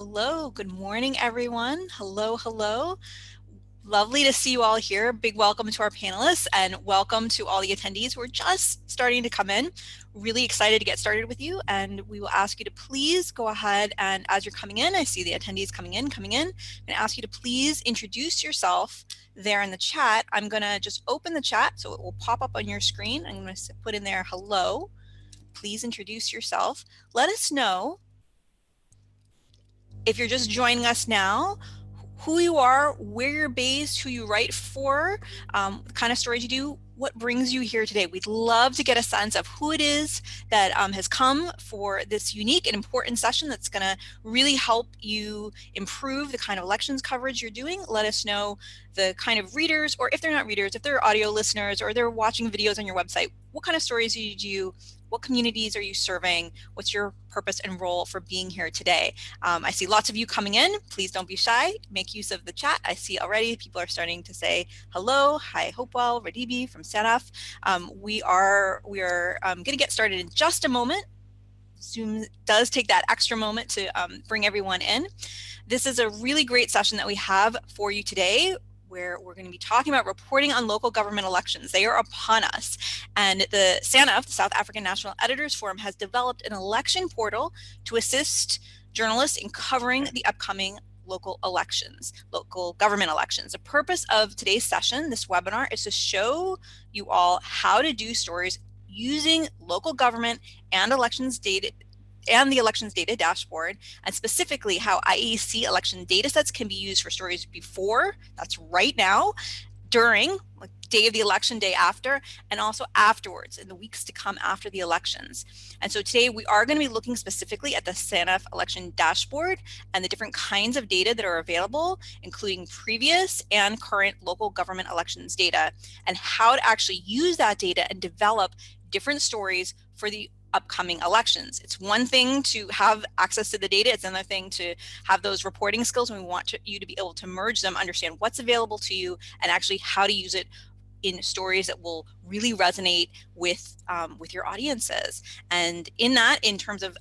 Hello, good morning, everyone. Hello, hello. Lovely to see you all here. Big welcome to our panelists and welcome to all the attendees who are just starting to come in. Really excited to get started with you, and we will ask you to please go ahead and as you're coming in, I see the attendees coming in. I'm going to ask you to please introduce yourself there in the chat. I'm going to just open the chat so it will pop up on your screen. I'm going to put in there, hello. Please introduce yourself. Let us know if you're just joining us now, who you are, where you're based, who you write for, the kind of stories you do, what brings you here today. We'd love to get a sense of who it is that has come for this unique and important session that's going to really help you improve the kind of elections coverage you're doing. Let us know the kind of readers, or if they're not readers, if they're audio listeners, or they're watching videos on your website, what kind of stories do you do? What communities are you serving? What's your purpose and role for being here today? I see lots of you coming in. Please don't be shy. Make use of the chat. I see already people are starting to say hello. Hi, Hopewell, Radibi from SANEF. We are going to get started in just a moment. Zoom does take that extra moment to bring everyone in. This is a really great session that we have for you today, where we're going to be talking about reporting on local government elections. They are upon us. And the SANEF, the South African National Editors Forum, has developed an election portal to assist journalists in covering the upcoming local elections, local government elections. The purpose of today's session, this webinar, is to show you all how to do stories using local government and elections data and the elections data dashboard, and specifically how IEC election data sets can be used for stories before, that's right now, during, like day of the election, day after, and also afterwards in the weeks to come after the elections. And so today we are going to be looking specifically at the SANEF Election Dashboard and the different kinds of data that are available, including previous and current local government elections data, and how to actually use that data and develop different stories for the upcoming elections. It's one thing to have access to the data, it's another thing to have those reporting skills, and we want you to be able to merge them, understand what's available to you, and actually how to use it in stories that will really resonate with your audiences. And in that, in terms of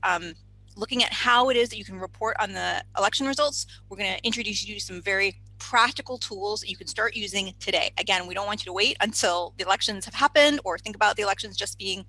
looking at how it is that you can report on the election results, we're going to introduce you to some very practical tools that you can start using today. Again, we don't want you to wait until the elections have happened or think about the elections just being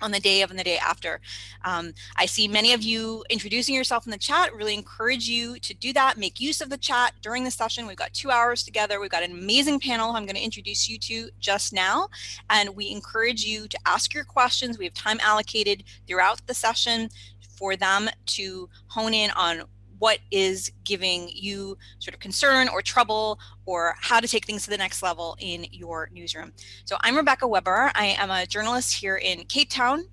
on the day of and the day after. I see many of you introducing yourself in the chat. Really encourage you to do that. Make use of the chat during the session. We've got 2 hours together. We've got an amazing panel I'm going to introduce you to just now. And we encourage you to ask your questions. We have time allocated throughout the session for them to hone in on what is giving you sort of concern or trouble, or how to take things to the next level in your newsroom. So I'm Rebecca Weber. I am a journalist here in Cape Town.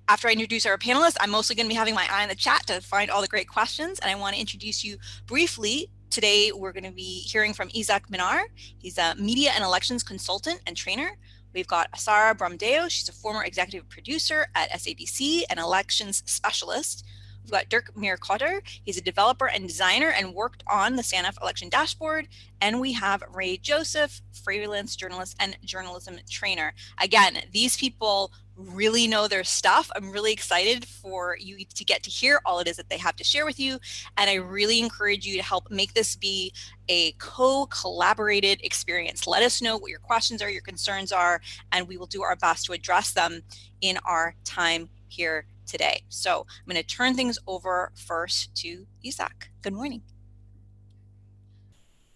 After I introduce our panelists, I'm mostly going to be having my eye on the chat to find all the great questions, and I want to introduce you briefly. Today, we're going to be hearing from Isaac Minar. He's a media and elections consultant and trainer. We've got Asara Brumdeo. She's a former executive producer at SABC and elections specialist. We've got Dirk Meerkotter. He's a developer and designer and worked on the SANEF Election Dashboard. And we have Ray Joseph, freelance journalist and journalism trainer. Again, these people really know their stuff. I'm really excited for you to get to hear all it is that they have to share with you. And I really encourage you to help make this be a co-collaborated experience. Let us know what your questions are, your concerns are, and we will do our best to address them in our time here today. So I'm going to turn things over first to Isaac. Good morning.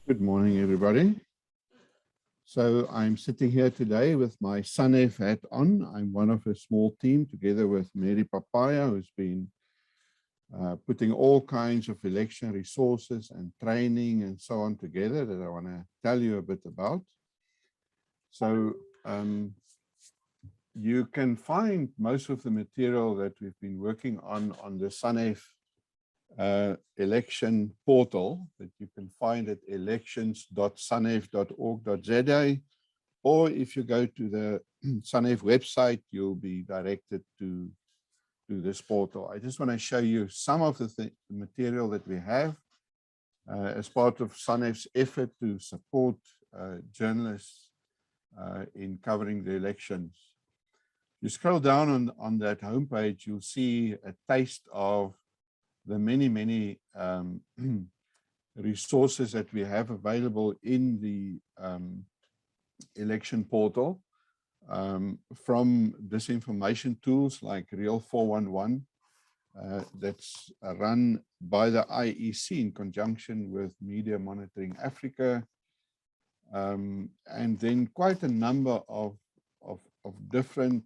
Good morning, everybody. So I'm sitting here today with my SANEF hat on. I'm one of a small team together with Mary Papaya, who's been putting all kinds of election resources and training and so on together that I want to tell you a bit about. So you can find most of the material that we've been working on the SANEF election portal that you can find at elections.sanef.org.za, or if you go to the SANEF website, you'll be directed to this portal. I just want to show you some of the material that we have as part of SANEF's effort to support journalists in covering the elections. You scroll down on that homepage, you'll see a taste of the many resources that we have available in the election portal, from disinformation tools like Real 411, that's run by the IEC in conjunction with Media Monitoring Africa, and then quite a number of different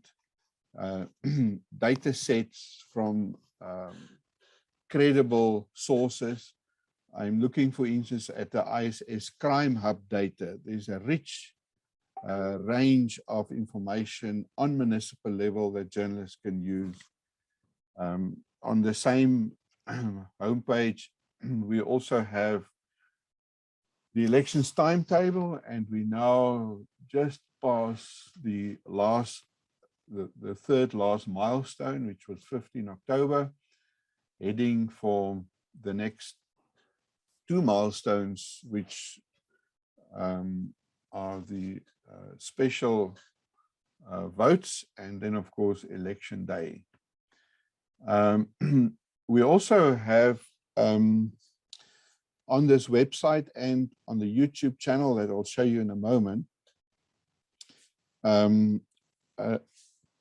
data sets from credible sources. I'm looking, for instance, at the ISS Crime Hub data. There's a rich range of information on municipal level that journalists can use. On the same homepage, we also have the elections timetable, and we now just past the third last milestone, which was 15 October, heading for the next two milestones, which are the special votes, and then of course election day. We also have on this website and on the YouTube channel that I'll show you in a moment, a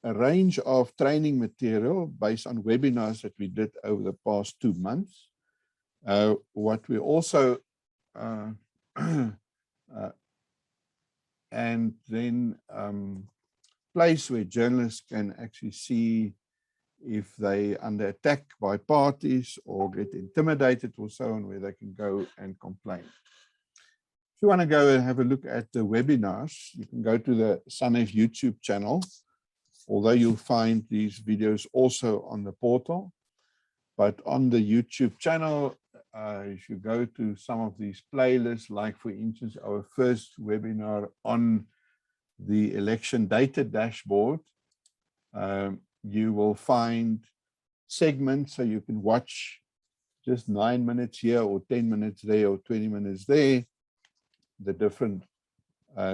range of training material based on webinars that we did over the past 2 months. What we also and then place where journalists can actually see if they under attack by parties or get intimidated or so on, where they can go and complain. If you want to go and have a look at the webinars, you can go to the SANEF YouTube channel, although you'll find these videos also on the portal. But on the YouTube channel, if you go to some of these playlists, like for instance, our first webinar on the election data dashboard, you will find segments, so you can watch just 9 minutes here or 10 minutes there or 20 minutes there, the different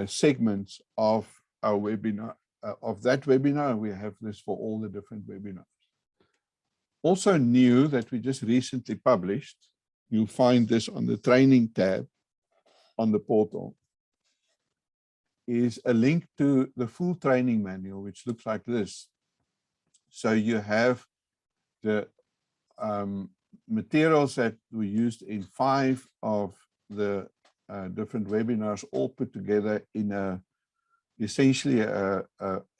segments of our webinar, of that webinar. We have this for all the different webinars. Also new that we just recently published, you'll find this on the training tab on the portal, is a link to the full training manual, which looks like this. So you have the materials that we used in 5 of the different webinars, all put together in essentially a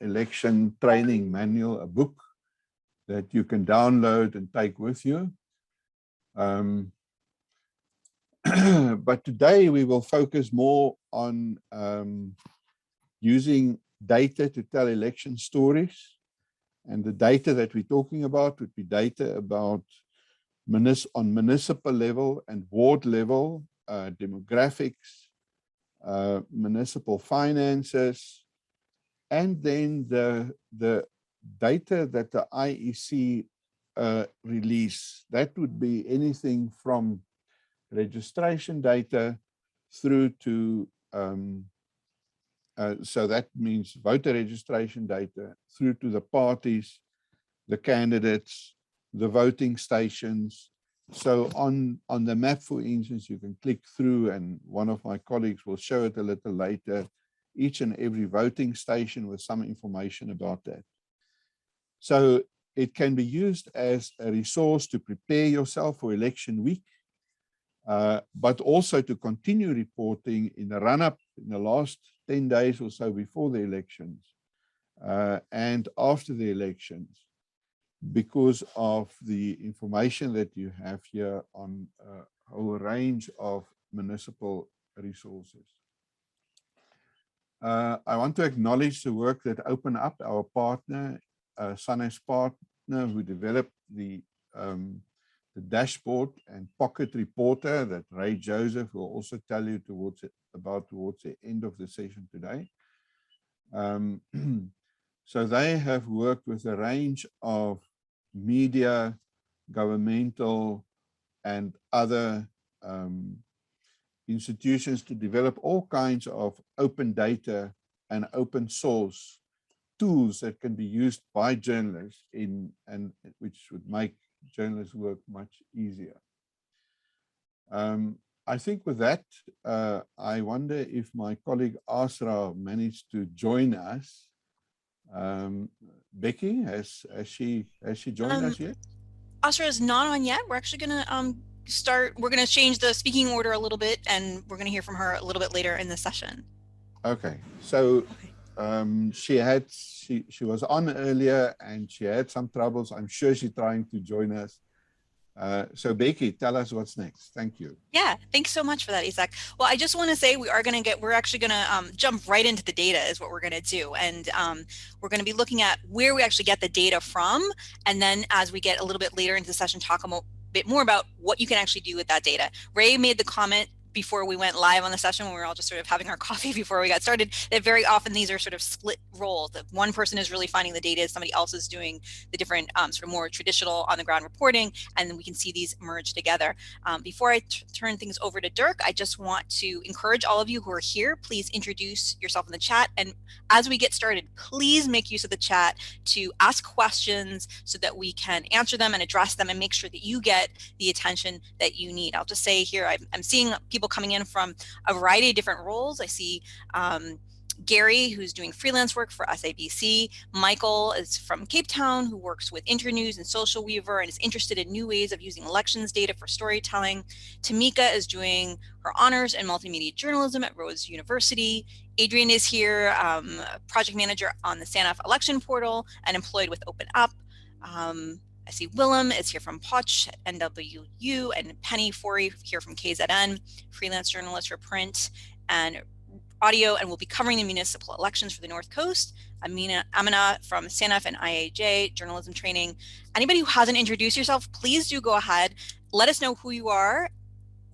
election training manual, a book that you can download and take with you. But today we will focus more on using data to tell election stories. And the data that we're talking about would be data about on municipal level and ward level, demographics, municipal finances, and then the data that the IEC release. That would be anything from registration data through to, so that means voter registration data, through to the parties, the candidates, the voting stations. So on the map, for instance, you can click through, and one of my colleagues will show it a little later, each and every voting station with some information about that. So it can be used as a resource to prepare yourself for election week, but also to continue reporting in the run-up in the last 10 days or so before the elections and after the elections, because of the information that you have here on a whole range of municipal resources. I want to acknowledge the work that Open Up, our partner, SANEF's partner, who developed the dashboard and pocket reporter that Ray Joseph will also tell you towards the end of the session today. So they have worked with a range of media, governmental, and other institutions to develop all kinds of open data and open source tools that can be used by journalists which would make journalists' work much easier. I think with that, I wonder if my colleague Asra managed to join us. Becky, has she joined us yet? Asra is not on yet. We're actually going to we're going to change the speaking order a little bit, and we're going to hear from her a little bit later in the session. Okay, so she was on earlier and she had some troubles. I'm sure she's trying to join us. So Becky, tell us what's next. Thank you. Yeah, thanks so much for that, Isaac. Well, I just want to say we're actually going to jump right into the data is what we're going to do. And we're going to be looking at where we actually get the data from. And then as we get a little bit later into the session, talk a bit more about what you can actually do with that data. Ray made the comment before we went live on the session when we were all just sort of having our coffee before we got started, that very often these are sort of split roles. That one person is really finding the data, somebody else is doing the different sort of more traditional on the ground reporting, and then we can see these merge together. Before I turn things over to Dirk, I just want to encourage all of you who are here, please introduce yourself in the chat. And as we get started, please make use of the chat to ask questions so that we can answer them and address them and make sure that you get the attention that you need. I'll just say here, I'm seeing people coming in from a variety of different roles. I see Gary, who's doing freelance work for SABC. Michael is from Cape Town, who works with Internews and Social Weaver and is interested in new ways of using elections data for storytelling. Tamika is doing her honors in multimedia journalism at Rhodes University. Adrian is here, project manager on the SANEF Election Portal and employed with Open Up. I see Willem is here from Poch at NWU, and Penny Forey here from KZN, freelance journalist for print and audio, and we'll be covering the municipal elections for the North Coast. Amina from SANEF and IAJ, journalism training. Anybody who hasn't introduced yourself, please do go ahead. Let us know who you are,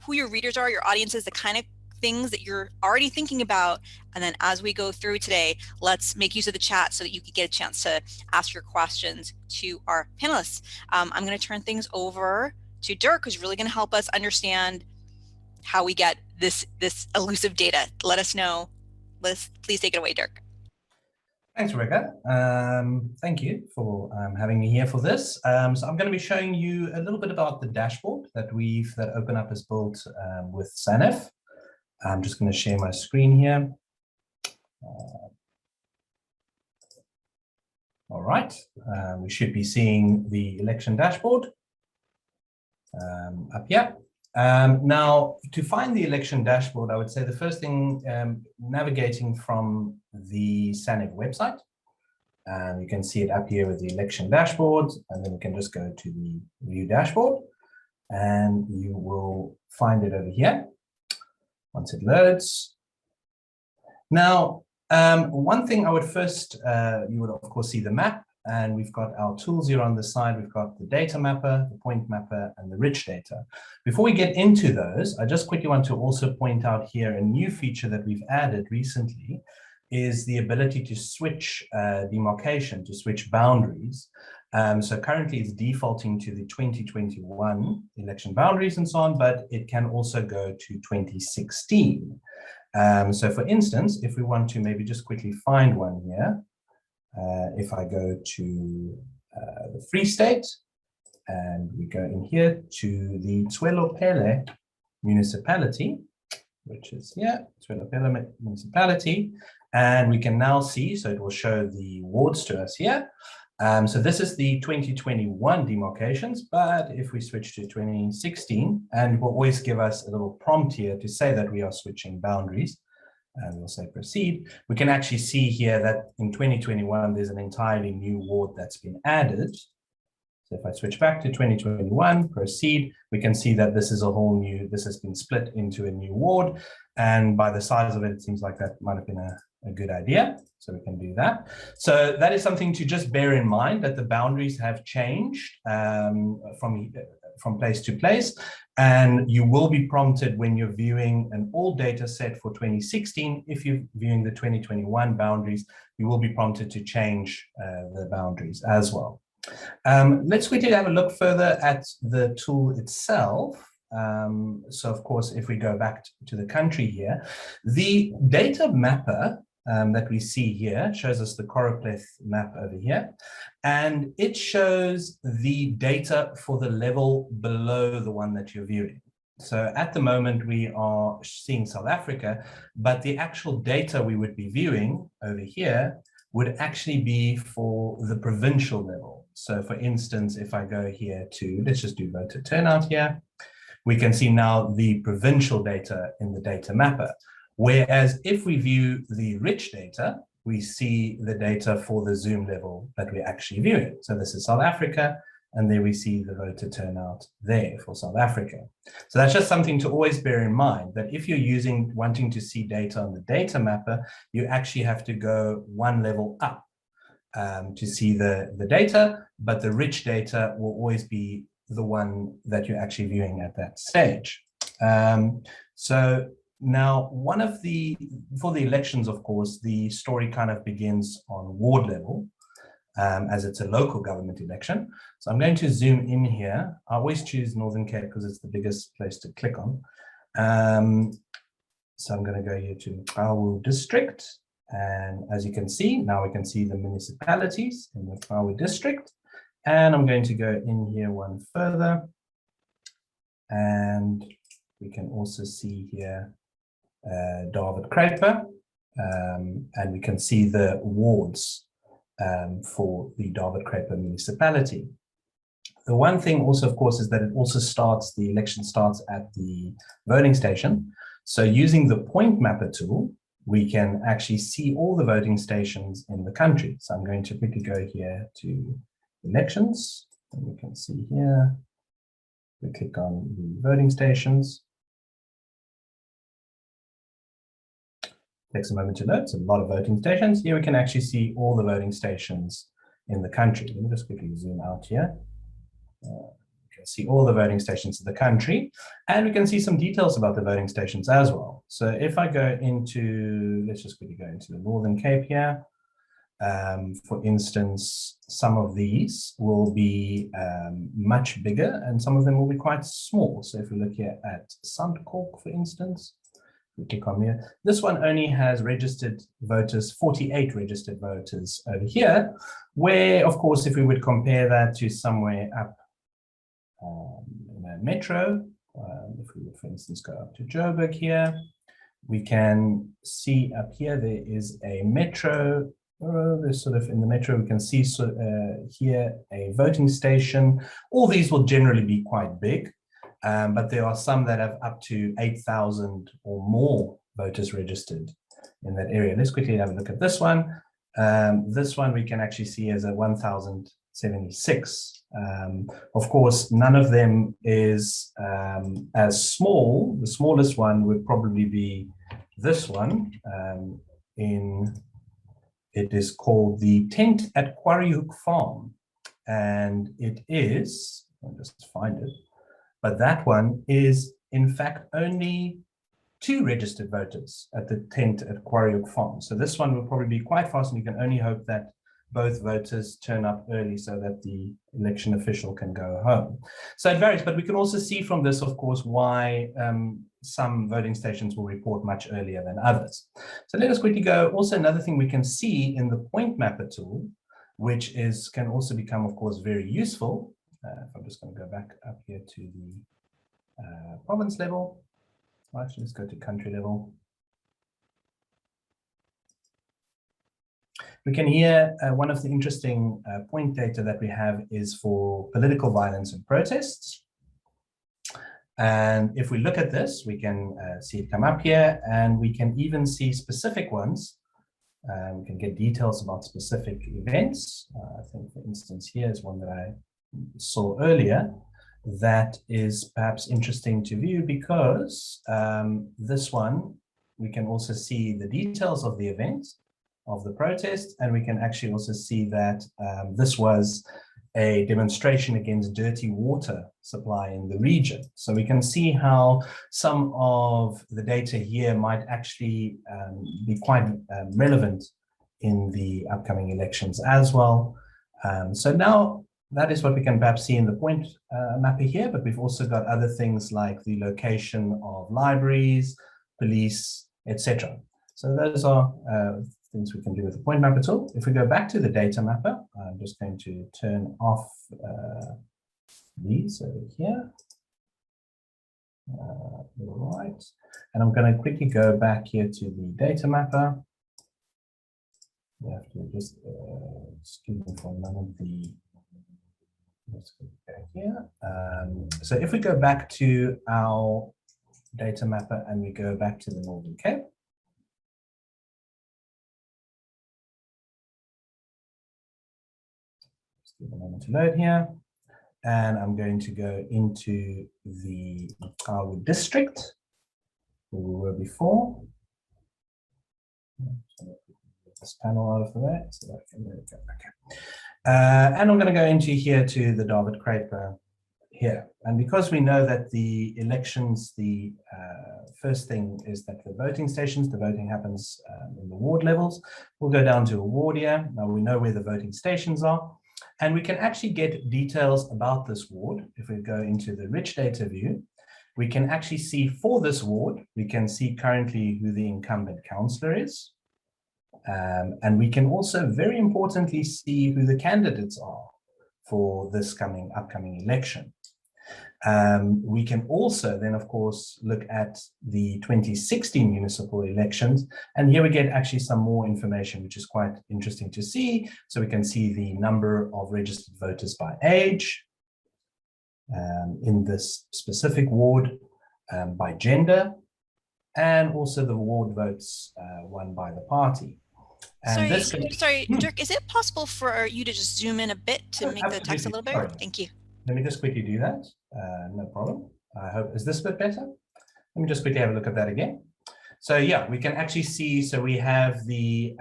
who your readers are, your audiences, the kind of things that you're already thinking about. And then as we go through today, let's make use of the chat so that you can get a chance to ask your questions to our panelists. I'm going to turn things over to Dirk, who's really going to help us understand how we get this elusive data. Let us know. Please take it away, Dirk. Thanks, Rebecca. Thank you for having me here for this. So I'm going to be showing you a little bit about the dashboard that Open Up has built with SANEF. I'm just going to share my screen here. All right, we should be seeing the election dashboard up here. Now, to find the election dashboard, I would say the first thing, navigating from the SANEF website, you can see it up here with the election dashboard, and then you can just go to the view dashboard, and you will find it over here once it loads. Now, one thing I would first, you would of course see the map, and we've got our tools here on the side. We've got the data mapper, the point mapper, and the rich data. Before we get into those, I just quickly want to also point out here a new feature that we've added recently is the ability to switch demarcation, to switch boundaries. So currently it's defaulting to the 2021 election boundaries and so on, but it can also go to 2016. So for instance, if we want to maybe just quickly find one here, if I go to the Free State and we go in here to the Tswelopele Municipality, which is here, Tswelopele Municipality, and we can now see, so it will show the wards to us here. So this is the 2021 demarcations, but if we switch to 2016, and it will always give us a little prompt here to say that we are switching boundaries, and we'll say proceed, we can actually see here that in 2021, there's an entirely new ward that's been added. So if I switch back to 2021, proceed, we can see that this is a whole new, this has been split into a new ward. And by the size of it, it seems like that might have been a good idea. So we can do that. So that is something to just bear in mind, that the boundaries have changed from place to place. And you will be prompted when you're viewing an old data set for 2016. If you're viewing the 2021 boundaries, you will be prompted to change the boundaries as well. Let's quickly have a look further at the tool itself. So of course, if we go back to the country here, the data mapper that we see here shows us the choropleth map over here, and it shows the data for the level below the one that you're viewing. So at the moment we are seeing South Africa, but the actual data we would be viewing over here would actually be for the provincial level. So for instance, if I go here to, let's just do voter turnout here, we can see now the provincial data in the data mapper. Whereas if we view the rich data, we see the data for the Zoom level that we're actually viewing. So this is South Africa, and there we see the voter turnout there for South Africa. So that's just something to always bear in mind, that if you're wanting to see data on the data mapper, you actually have to go one level up to see the data, but the rich data will always be the one that you're actually viewing at that stage. So now, for the elections, of course, the story kind of begins on ward level, as it's a local government election. So I'm going to zoom in here. I always choose Northern Cape because it's the biggest place to click on. So I'm going to go here to Mqawu district. And as you can see, now we can see the municipalities in the Mqawu district. And I'm going to go in here one further. And we can also see here David Kruiper, and we can see the wards for the David Kruiper municipality. The one thing also, of course, is that it also the election starts at the voting station. So using the point mapper tool, we can actually see all the voting stations in the country. So I'm going to quickly go here to elections, and we can see here, we click on the voting stations. Takes a moment to load. It's a lot of voting stations. Here we can actually see all the voting stations in the country. Let me just quickly zoom out here. You can see all the voting stations in the country, and we can see some details about the voting stations as well. So if I go into, let's just quickly go into the Northern Cape here. For instance, some of these will be much bigger, and some of them will be quite small. So if we look here at Sandkork, for instance, we click on here. This one only has registered voters, 48 registered voters over here, where, of course, if we would compare that to somewhere up in a metro, if we would, for instance, go up to Joburg here, we can see up here there is a metro. There's sort of in the metro, we can see here a voting station. All these will generally be quite big. But there are some that have up to 8,000 or more voters registered in that area. Let's quickly have a look at this one. This one we can actually see as a 1,076. Of course, none of them is as small. The smallest one would probably be this one. It is called the Tent at Quarry Hook Farm. And it is, I'll just find it. But that one is, in fact, only 2 registered voters at the tent at Quarry Hook Farm. So this one will probably be quite fast, and you can only hope that both voters turn up early so that the election official can go home. So it varies, but we can also see from this, of course, why some voting stations will report much earlier than others. So let us quickly go. Also, another thing we can see in the point mapper tool, which can also become, of course, very useful. If I'm just going to go back up here to the province level. Well, actually, let's go to country level. We can hear one of the interesting point data that we have is for political violence and protests. And if we look at this, we can see it come up here, and we can even see specific ones. We can get details about specific events. I think, for instance, here is one that I saw earlier that is perhaps interesting to view, because this one, we can also see the details of the event, of the protest, and we can actually also see that this was a demonstration against dirty water supply in the region. So we can see how some of the data here might actually be quite relevant in the upcoming elections as well. So now that is what we can perhaps see in the point mapper here, but we've also got other things like the location of libraries, police, etc. So those are things we can do with the point mapper tool. If we go back to the data mapper, I'm just going to turn off these over here. Right, and I'm going to quickly go back here to the data mapper. We have to just excuse me for a moment. Let's go back here. So if we go back to our data mapper and we go back to the Northern Cape. Just give a moment to load here. And I'm going to go into our district where we were before. This panel out of the way. So that can go. Okay. And I'm going to go into here to the David Craper here. And because we know that the elections, the first thing is that the voting stations, the voting happens in the ward levels. We'll go down to a ward here. Now we know where the voting stations are. And we can actually get details about this ward. If we go into the rich data view, we can actually see for this ward, we can see currently who the incumbent councillor is. And we can also very importantly see who the candidates are for this upcoming election. We can also then, of course, look at the 2016 municipal elections. And here we get actually some more information, which is quite interesting to see. So we can see the number of registered voters by age in this specific ward, by gender, and also the ward votes won by the party. And sorry, Dirk, is it possible for you to just zoom in a bit to make the text a little bigger? Thank you. Let me just quickly do that. No problem. I hope, is this a bit better? Let me just quickly have a look at that again. So yeah, we can actually see, so we have the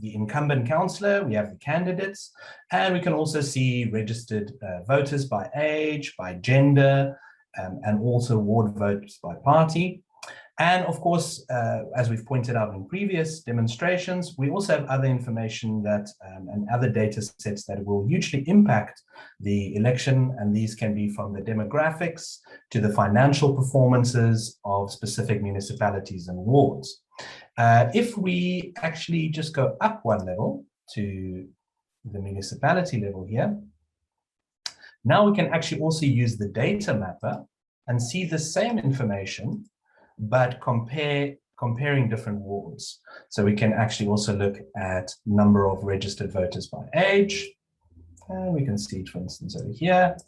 incumbent councillor, we have the candidates, and we can also see registered voters by age, by gender, and also ward votes by party. And of course, as we've pointed out in previous demonstrations, we also have other information that and other data sets that will hugely impact the election. And these can be from the demographics to the financial performances of specific municipalities and wards. If we actually just go up one level to the municipality level here, now we can actually also use the data mapper and see the same information, but comparing different wards. So we can actually also look at number of registered voters by age. And we can see it, for instance, over here,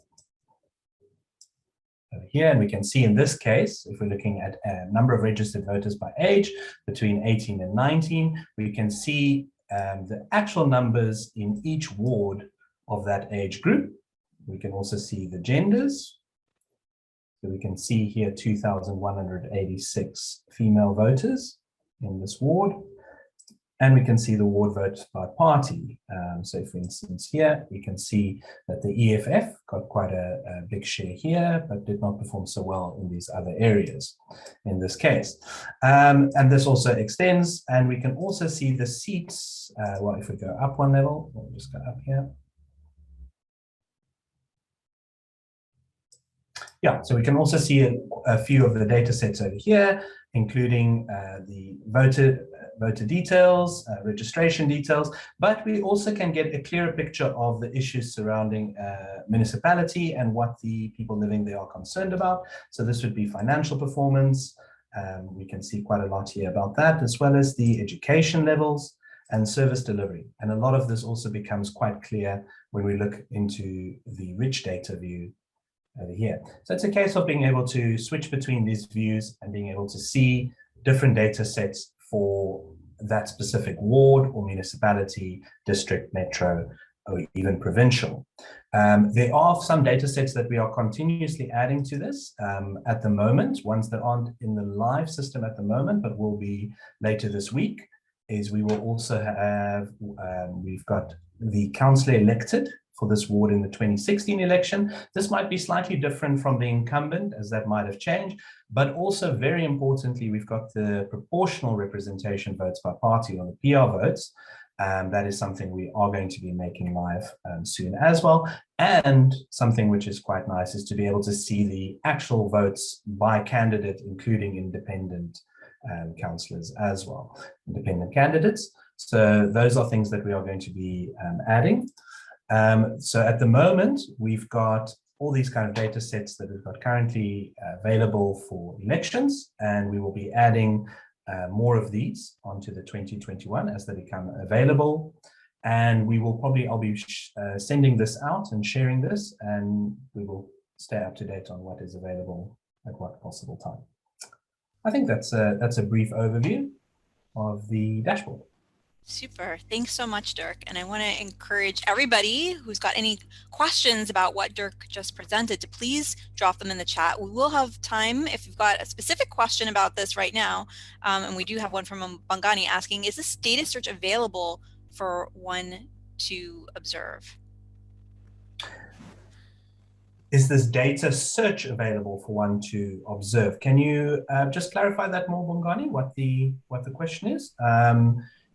and we can see in this case, if we're looking at a number of registered voters by age between 18 and 19, we can see the actual numbers in each ward of that age group. We can also see the genders. So we can see here 2,186 female voters in this ward. And we can see the ward votes by party. So for instance, here we can see that the EFF got quite a big share here, but did not perform so well in these other areas in this case. And this also extends, and we can also see the seats. Well, if we go up one level, we'll just go up here. Yeah, so we can also see a few of the data sets over here, including the voter details, registration details, but we also can get a clearer picture of the issues surrounding municipality and what the people living there are concerned about. So this would be financial performance. We can see quite a lot here about that, as well as the education levels and service delivery. And a lot of this also becomes quite clear when we look into the rich data view over here. So it's a case of being able to switch between these views and being able to see different data sets for that specific ward or municipality, district, metro, or even provincial. There are some data sets that we are continuously adding to this at the moment, ones that aren't in the live system at the moment, but will be later this week, is we will also have, we've got the councillor elected for this ward in the 2016 election. This might be slightly different from the incumbent, as that might have changed, but also very importantly, we've got the proportional representation votes by party, or the PR votes. That is something we are going to be making live soon as well. And something which is quite nice is to be able to see the actual votes by candidate, including independent councillors as well, independent candidates. So those are things that we are going to be adding. So at the moment, we've got all these kind of data sets that we've got currently available for elections, and we will be adding more of these onto the 2021 as they become available. And we will probably, I'll be sending this out and sharing this, and we will stay up to date on what is available at what possible time. I think that's a brief overview of the dashboard. Super. Thanks so much, Dirk. And I want to encourage everybody who's got any questions about what Dirk just presented to please drop them in the chat. We will have time if you've got a specific question about this right now. And we do have one from Bongani asking, is this data search available for one to observe? Is this data search available for one to observe? Can you just clarify that more, Bongani, what the question is?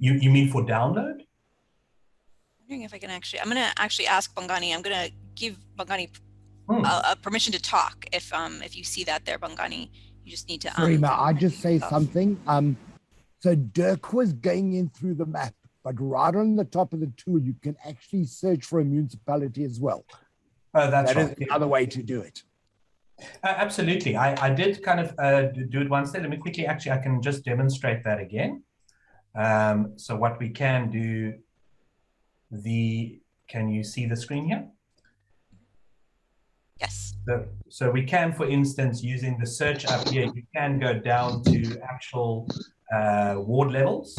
You mean for download? I'm wondering if I can actually, I'm going to actually ask Bongani. I'm going to give Bongani a permission to talk. If you see that there, Bongani, you just need to. Sorry, may I just say something? So Dirk was going in through the map, but right on the top of the tool, you can actually search for a municipality as well. Oh, that's right. That is another way to do it. Absolutely. I did kind of do it once there. Let me quickly, actually, I can just demonstrate that again. So what we can do, can you see the screen here? Yes. So we can, for instance, using the search up here, you can go down to actual ward levels.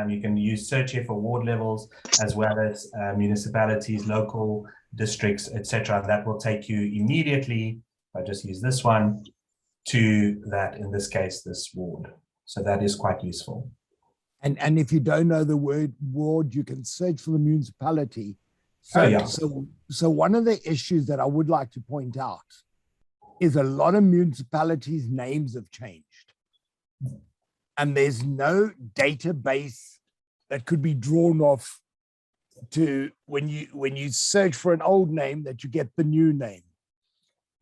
You can use search here for ward levels as well as municipalities, local districts, etc. That will take you immediately, if I just use this one, to that, in this case, this ward. So that is quite useful. And if you don't know the word ward, you can search for the municipality. So one of the issues that I would like to point out is a lot of municipalities' names have changed. And there's no database that could be drawn off to when you search for an old name that you get the new name.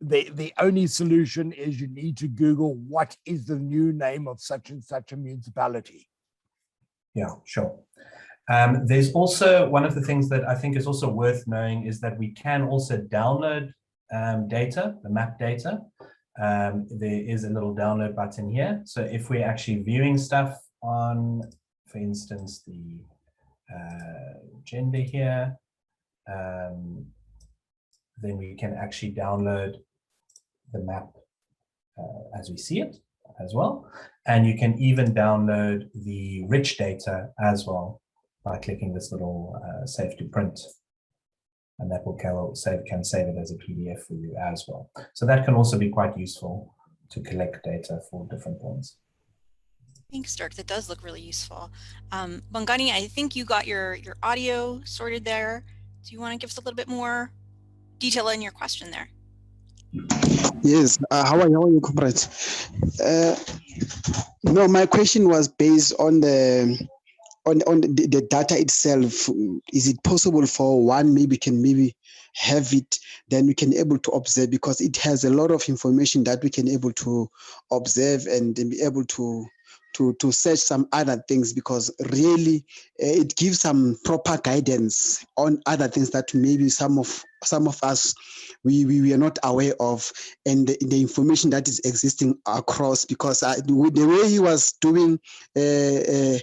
The only solution is you need to Google what is the new name of such and such a municipality. Yeah, sure. There's also one of the things that I think is also worth knowing is that we can also download data, the map data. There is a little download button here. So if we're actually viewing stuff on, for instance, the agenda here, then we can actually download the map as we see it as well. And you can even download the rich data as well by clicking this little save to print. And that will can save it as a PDF for you as well. So that can also be quite useful to collect data for different points. Thanks, Dirk. That does look really useful. Bongani, I think you got your audio sorted there. Do you want to give us a little bit more detail in your question there? Yes. How are you, comrade? No, my question was based on the data itself. Is it possible for one can have it, then we can able to observe, because it has a lot of information that we can able to observe and be able to search some other things, because really it gives some proper guidance on other things that maybe some of us we are not aware of, and the information that is existing across, because the way he was doing the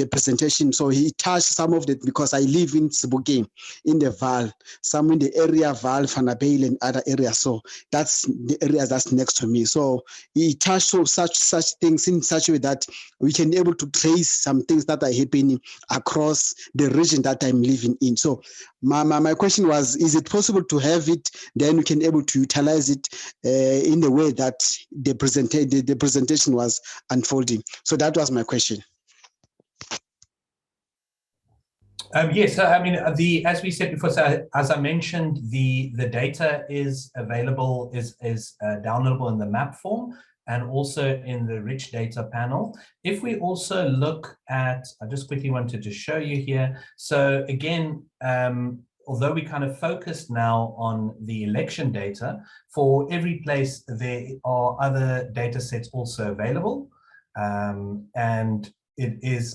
presentation, so he touched some of it, because I live in Sebokeng, in the Val, some in the area Val, Vanabale and other areas, so that's the area that's next to me. So he touched on such things in such a way that we can able to trace some things that are happening across the region that I'm living in. So my question was, is it possible to have it, then we can able to utilize it in the way that the presentation was unfolding? So that was my question. Yes, I mean, as we said before, so as I mentioned, the data is available, is downloadable in the map form and also in the rich data panel. If we also look at, I just quickly wanted to show you here. So again, although we kind of focused now on the election data, for every place there are other data sets also available. And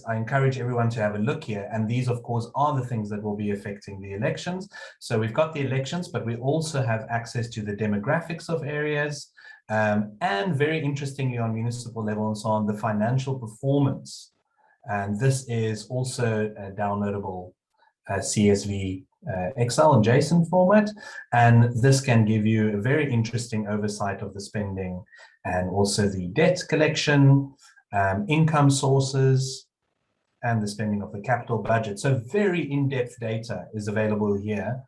I encourage everyone to have a look here. And these, of course, are the things that will be affecting the elections. So we've got the elections, but we also have access to the demographics of areas, and very interestingly on municipal level and so on, the financial performance. And this is also a downloadable CSV Excel and JSON format. And this can give you a very interesting oversight of the spending and also the debt collection, income sources, and the spending of the capital budget. So very in-depth data is available here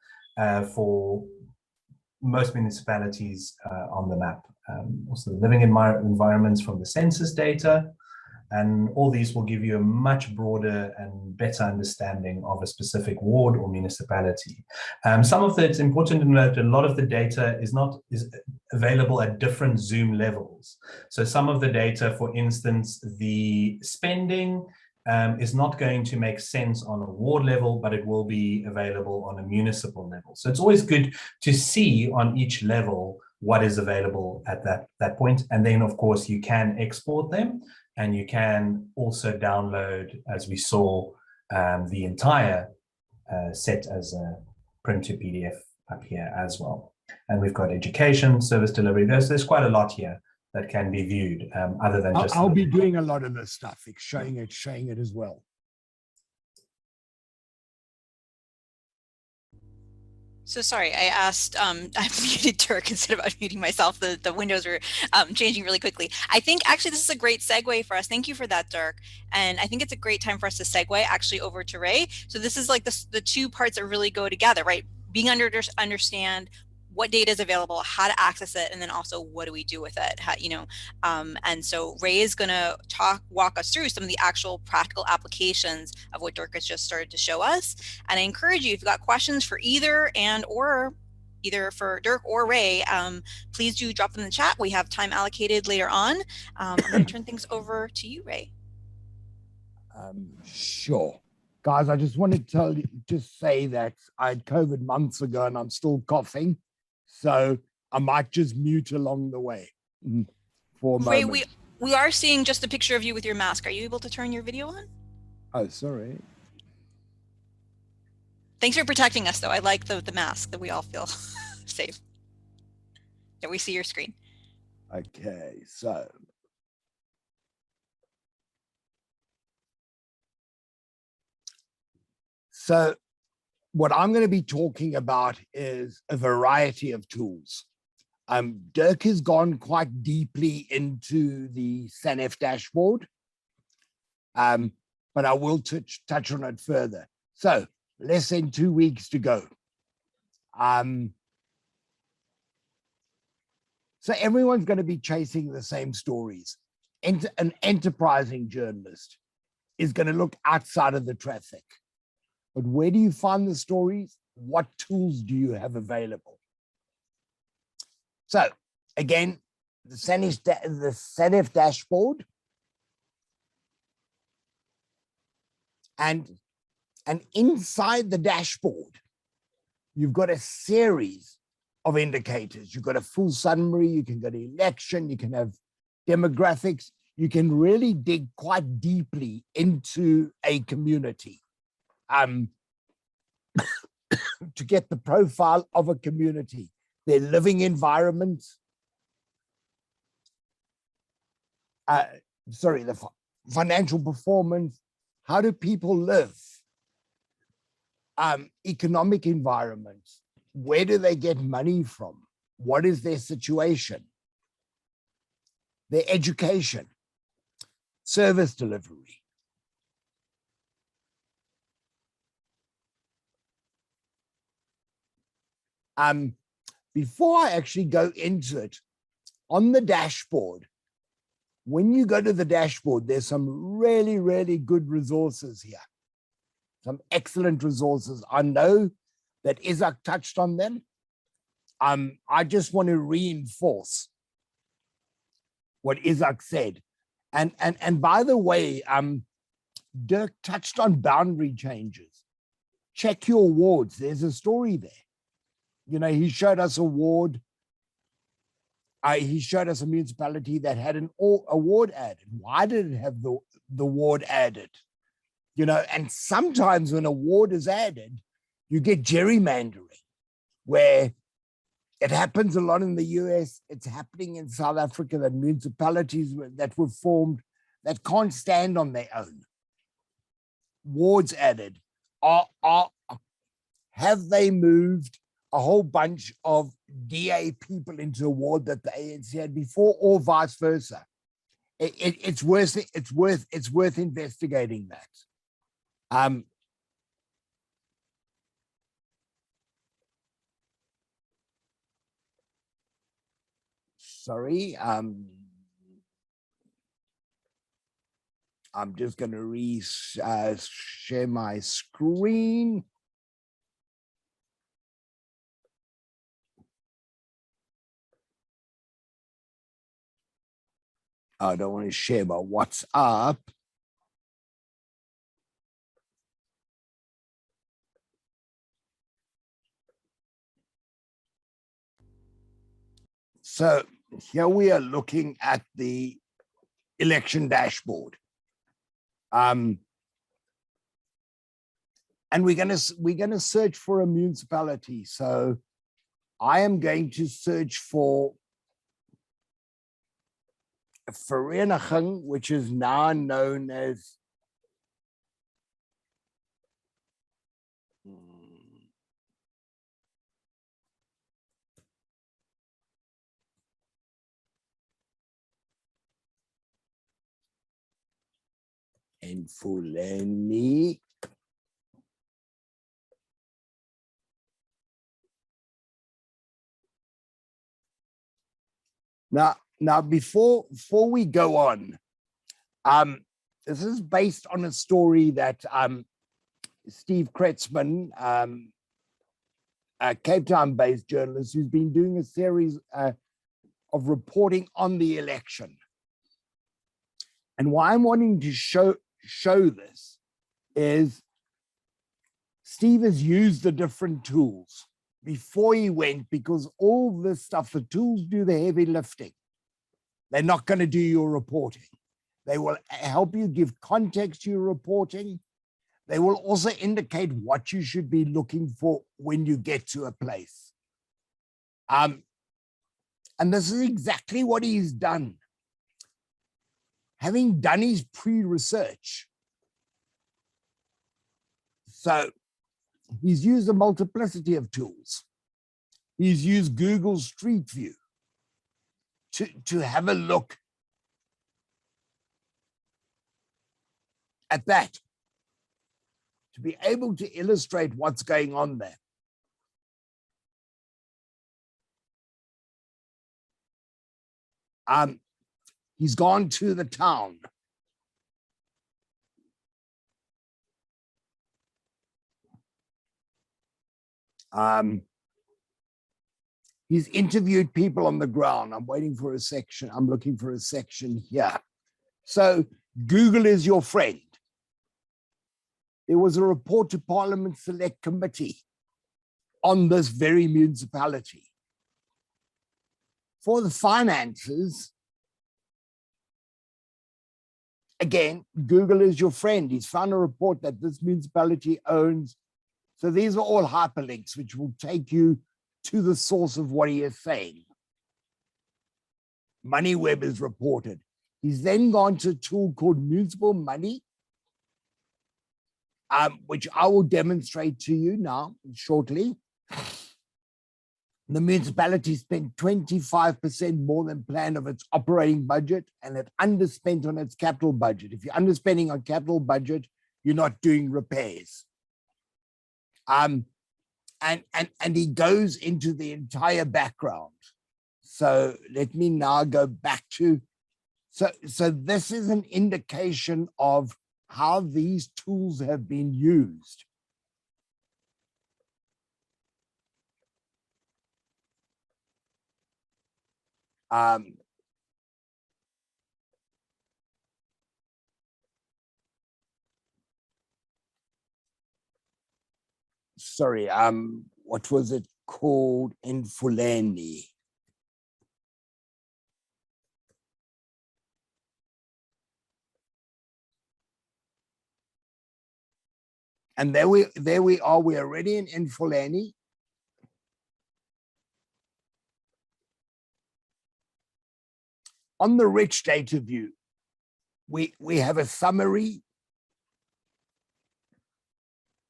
for most municipalities on the map. Also the living environments from the census data, and all these will give you a much broader and better understanding of a specific ward or municipality. Some of it's important to note, a lot of the data is available at different Zoom levels. So some of the data, for instance, the spending is not going to make sense on a ward level, but it will be available on a municipal level. So it's always good to see on each level what is available at that point. And then, of course, you can export them. And you can also download, as we saw, the entire set as a printed PDF up here as well. And we've got education, service delivery. There's quite a lot here that can be viewed, other than just. I'll be doing a lot of this stuff, showing it as well. So sorry, I asked, I muted Dirk instead of unmuting myself. The windows were changing really quickly. I think actually this is a great segue for us. Thank you for that, Dirk. And I think it's a great time for us to segue actually over to Ray. So this is like the two parts that really go together, right? Being understand what data is available, how to access it, and then also what do we do with it? How, and so Ray is going to walk us through some of the actual practical applications of what Dirk has just started to show us. And I encourage you, if you've got questions for either for Dirk or Ray, please do drop them in the chat. We have time allocated later on. I'm going to turn things over to you, Ray. Sure. Guys, I just want to say that I had COVID months ago and I'm still coughing. So I might just mute along the way for a Ray, moment. we are seeing just a picture of you with your mask. Are you able to turn your video on? Oh, sorry. Thanks for protecting us, though. I like the mask, that we all feel safe. That we see your screen. Okay, so. What I'm going to be talking about is a variety of tools. Dirk has gone quite deeply into the SANEF dashboard, but I will touch on it further. So less than 2 weeks to go. So everyone's going to be chasing the same stories. An enterprising journalist is going to look outside of the traffic. But where do you find the stories? What tools do you have available? So again, the SANEF dashboard, and inside the dashboard, you've got a series of indicators. You've got a full summary, you can go to election, you can have demographics, you can really dig quite deeply into a community. To get the profile of a community, their living environment, the financial performance, how do people live, economic environments, where do they get money from, what is their situation, their education, service delivery. Before I actually go into it, on the dashboard, when you go to the dashboard, there's some really, really good resources here. Some excellent resources. I know that Isaac touched on them. I just want to reinforce what Isaac said. And by the way, Dirk touched on boundary changes. Check your wards. There's a story there. You know, he showed us a ward he showed us a municipality that had an award added. Why did it have the award added? You know, and sometimes when a ward is added, you get gerrymandering, where it happens a lot in the US. It's happening in South Africa, that municipalities that were formed that can't stand on their own. Wards added. Have they moved a whole bunch of DA people into a ward that the ANC had before, or vice versa? It's worth investigating that. Sorry, I'm just going to share my screen. I don't want to share my WhatsApp. So here we are looking at the election dashboard. And we're gonna search for a municipality. So I am going to search for Vereniging, which is now known as Fulani. Now before we go on, this is based on a story that Steve Kretzmann, a Cape Town-based journalist who's been doing a series of reporting on the election. And why I'm wanting to show this is Steve has used the different tools before he went, because all this stuff, the tools do the heavy lifting. They're not going to do your reporting. They will help you give context to your reporting. They will also indicate what you should be looking for when you get to a place. And this is exactly what he's done. Having done his pre-research, so he's used a multiplicity of tools. He's used Google Street View to have a look at that, to be able to illustrate what's going on there. He's gone to the town. He's interviewed people on the ground. I'm waiting for a section. I'm looking for a section here. So Google is your friend. There was a report to Parliament Select Committee on this very municipality. For the finances, again, Google is your friend. He's found a report that this municipality owns. So these are all hyperlinks, which will take you to the source of what he is saying. MoneyWeb is reported. He's then gone to a tool called Municipal Money, which I will demonstrate to you now shortly. The municipality spent 25% more than planned of its operating budget, and it underspent on its capital budget. If you're underspending on capital budget, you're not doing repairs. And he goes into the entire background. So let me now go back to, so this is an indication of how these tools have been used. Sorry, what was it called in Fulani? And there we are. We're already in Infulani. On the rich data view, we have a summary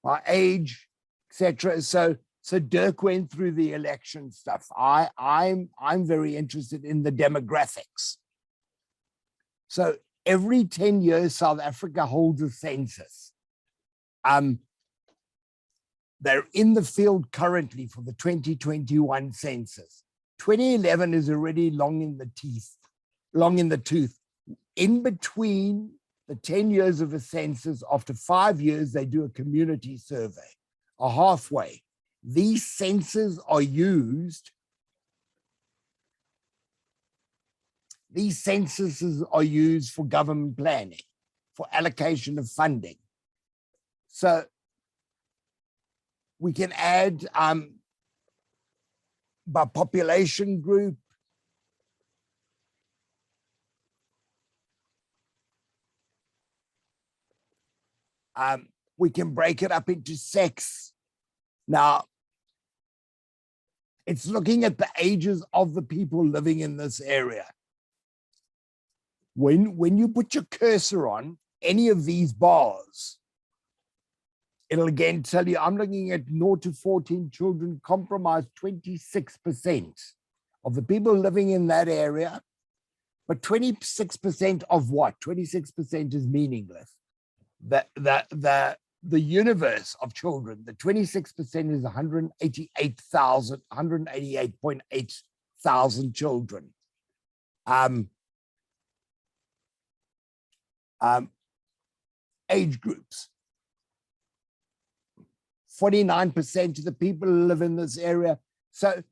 by age, etc. So Dirk went through the election stuff. I'm very interested in the demographics. So every 10 years, South Africa holds a census. They're in the field currently for the 2021 census. 2011 is already long in the tooth. In between the 10 years of a census, after 5 years, they do a community survey, a halfway. These censuses are used for government planning, for allocation of funding. So we can add by population group, we can break it up into sex. Now, it's looking at the ages of the people living in this area. When you put your cursor on any of these bars, it'll again tell you, I'm looking at 0 to 14 children, comprised 26% of the people living in that area. But 26% of what? 26% is meaningless. The universe of children, the 26% is 188.8 thousand children. Age groups. 49% of the people who live in this area. So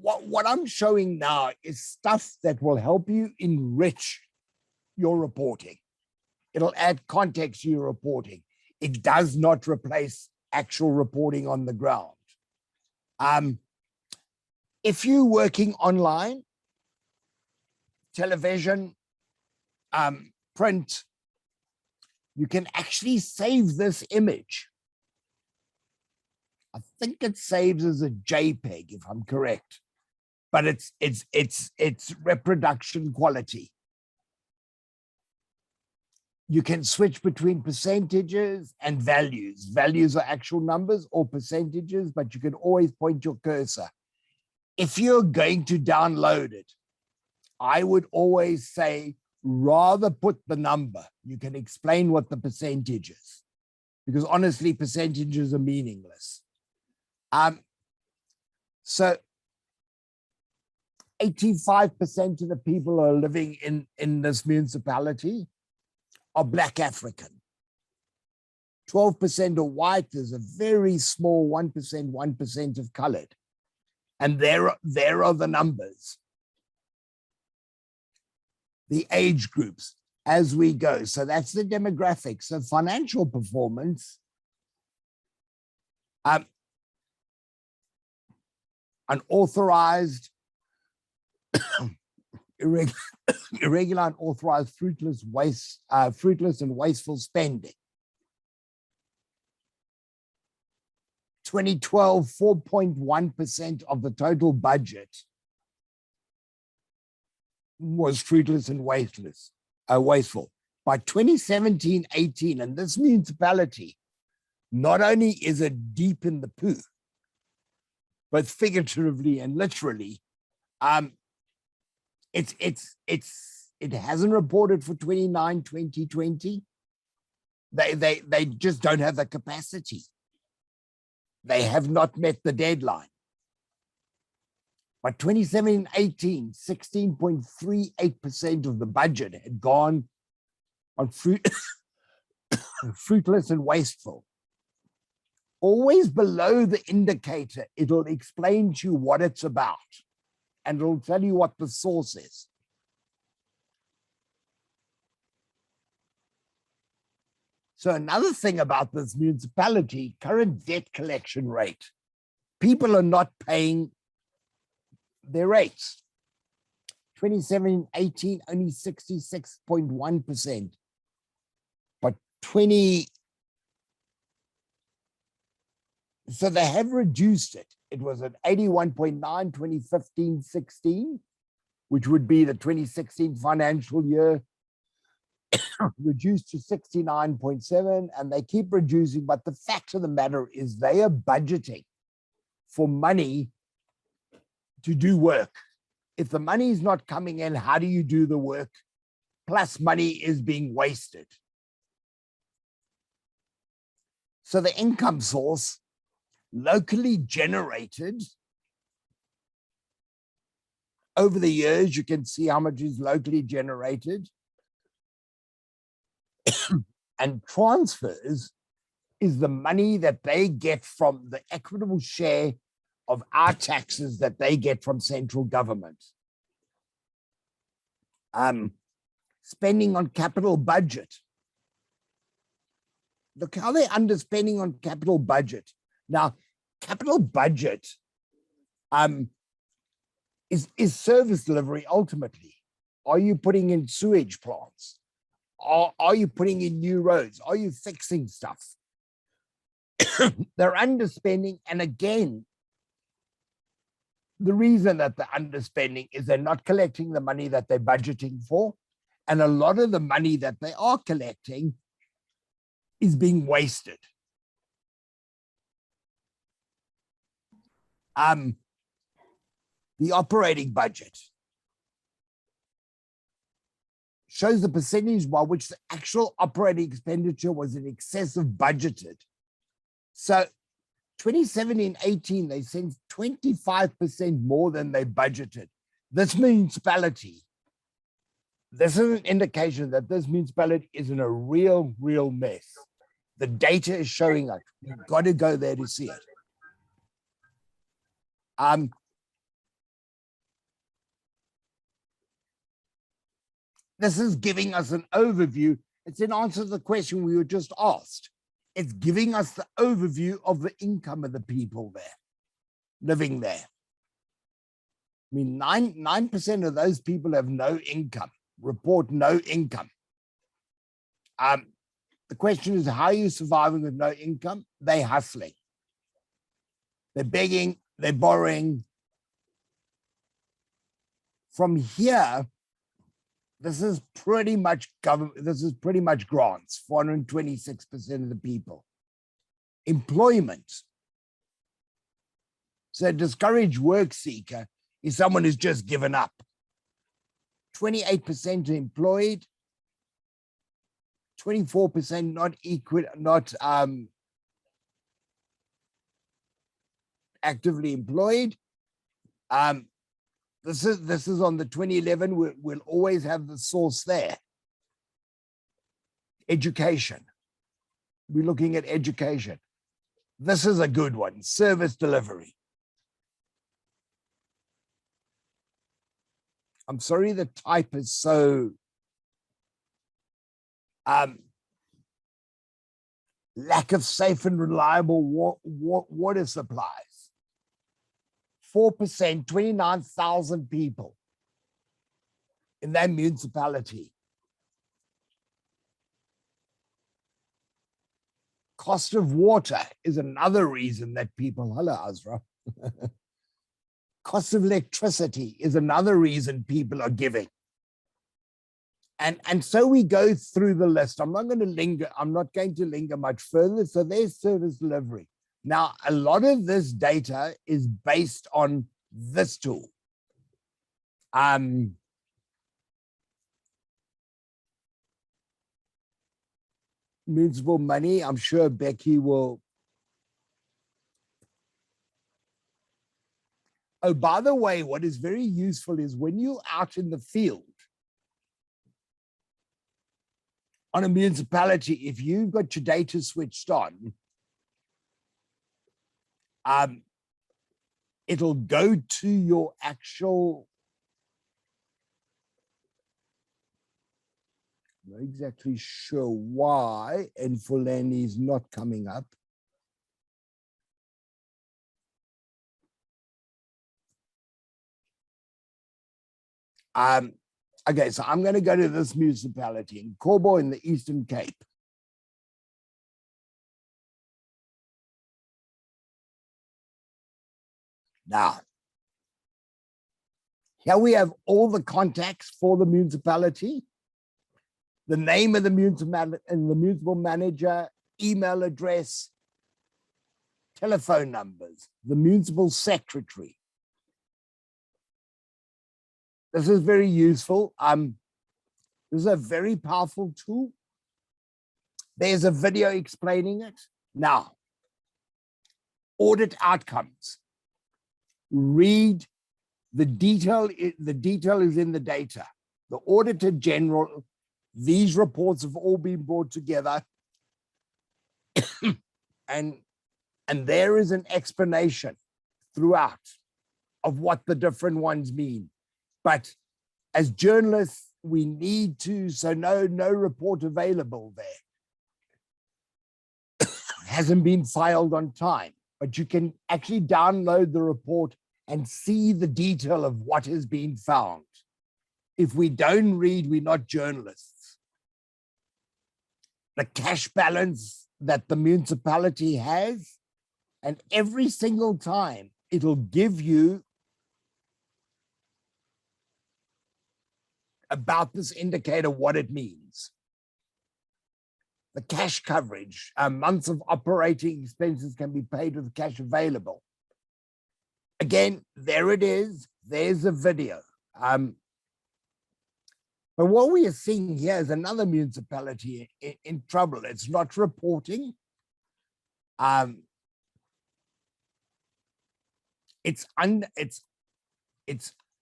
what I'm showing now is stuff that will help you enrich your reporting. It'll add context to your reporting. It does not replace actual reporting on the ground. If you're working online, television, print, you can actually save this image. I think it saves as a JPEG, if I'm correct, but it's reproduction quality. You can switch between percentages and values. Values are actual numbers or percentages, but you can always point your cursor. If you're going to download it, I would always say, rather put the number. You can explain what the percentage is, because honestly, percentages are meaningless. So 85% of the people who are living in this municipality are Black African. 12% are white. There's a very small 1% of colored. And there are the numbers. The age groups as we go. So that's the demographics. So financial performance, unauthorized, irregular, unauthorized, fruitless and wasteful spending. 2012, 4.1% of the total budget was fruitless and wasteful. By 2017-18, and this municipality, not only is it deep in the poo, but figuratively and literally, it hasn't reported for 2020. They just don't have the capacity. They have not met the deadline. By 2017-18, 16.38% of the budget had gone on fruitless and wasteful. Always below the indicator, it'll explain to you what it's about, and it'll tell you what the source is. So another thing about this municipality, current debt collection rate, people are not paying their rates. 2017-18, only 66.1%. But 20 So they have reduced it. It was at 81.9, 2015-16, which would be the 2016 financial year, reduced to 69.7, and they keep reducing. But the fact of the matter is they are budgeting for money to do work. If the money is not coming in, how do you do the work? Plus money is being wasted. So the income source, locally generated over the years, you can see how much is locally generated. And transfers is the money that they get from the equitable share of our taxes that they get from central government. Spending on capital budget. Look how they're underspending on capital budget. Now, capital budget is service delivery ultimately. Are you putting in sewage plants? Are you putting in new roads? Are you fixing stuff? They're underspending. And again, the reason that they're underspending is they're not collecting the money that they're budgeting for. And a lot of the money that they are collecting is being wasted. The operating budget shows the percentage by which the actual operating expenditure was in excess of budgeted. So 2017-18, they sent 25% more than they budgeted. This municipality, this is an indication that this municipality is in a real mess. The data is showing us. You've got to go there to see it. This is giving us an overview. It's in answer to the question we were just asked. It's giving us the overview of the income of the people there, living there. I mean, 9% of those people have no income, report no income. The question is, how are you surviving with no income? They're hustling. They're begging, they're borrowing. From here, this is pretty much government, this is pretty much grants, 426% of the people. Employment. So a discouraged work seeker is someone who's just given up. 28% are employed, 24% not actively employed. This is on the 2011. We'll always have the source there. Education. We're looking at education. This is a good one. Service delivery. I'm sorry the type is so lack of safe and reliable water supplies. 4%, 29,000 people in that municipality. Cost of water is another reason that people, hello, Azra. Cost of electricity is another reason people are giving. And so we go through the list. I'm not going to linger much further. So there's service delivery. Now, a lot of this data is based on this tool. Municipal money, I'm sure Becky will. Oh, by the way, what is very useful is when you're out in the field on a municipality, if you've got your data switched on, it'll go to your actual, I'm not exactly sure why, and Fulani is not coming up. Okay, so I'm going to go to this municipality in Corbo in the Eastern Cape. Now, here we have all the contacts for the municipality, the name of the municipal manager, email address, telephone numbers, the municipal secretary. This is very useful. This is a very powerful tool. There's a video explaining it. Now, audit outcomes. Read the detail. The detail is in the data. The Auditor General, these reports have all been brought together. and there is an explanation throughout of what the different ones mean. But as journalists, we need to, so no report available there. Hasn't been filed on time, but you can actually download the report and see the detail of what has been found. If we don't read, we're not journalists. The cash balance that the municipality has, and every single time it'll give you about this indicator what it means. The cash coverage, months of operating expenses can be paid with cash available. Again, there it is. There's a video. But what we are seeing here is another municipality in trouble. It's not reporting. It's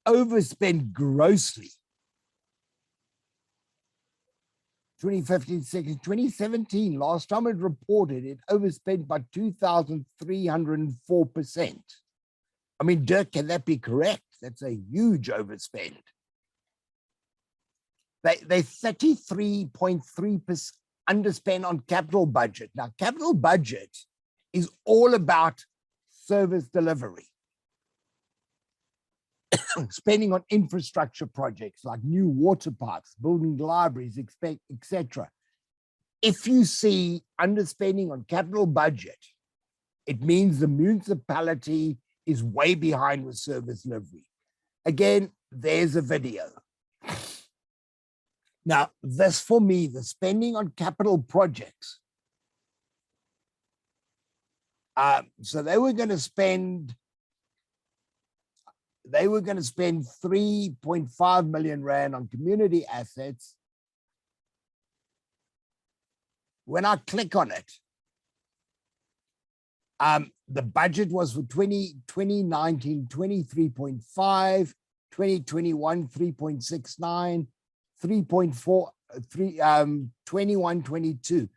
overspent grossly. 2015, 2017, last time it reported, it overspent by 2,304%. I mean, Dirk, can that be correct? That's a huge overspend. They 33.3% underspend on capital budget. Now, capital budget is all about service delivery. Spending on infrastructure projects like new water pipes, building libraries, etc. If you see underspending on capital budget, it means the municipality is way behind with service delivery. Again, there's a video. Now, this for me, the spending on capital projects. So they were going to spend 3.5 million rand on community assets. When I click on it, the budget was for 2019, 23.5, 2021, 3.69, 3.4, 21, 22.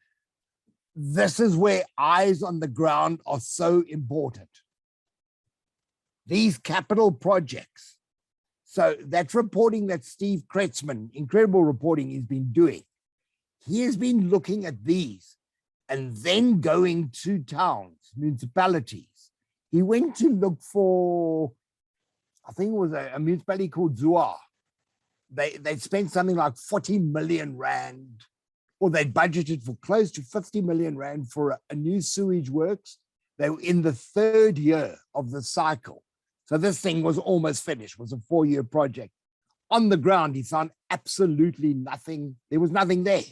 This is where eyes on the ground are so important. These capital projects. So that's reporting that Steve Kretzmann, incredible reporting he's been doing. He has been looking at these and then going to towns, municipalities. He went to look for, I think it was a municipality called Zua. They spent something like 40 million rand, or they budgeted for close to 50 million rand for a new sewage works. They were in the 3rd year of the cycle. So this thing was almost finished, it was a 4-year project. On the ground, he found absolutely nothing. There was nothing there.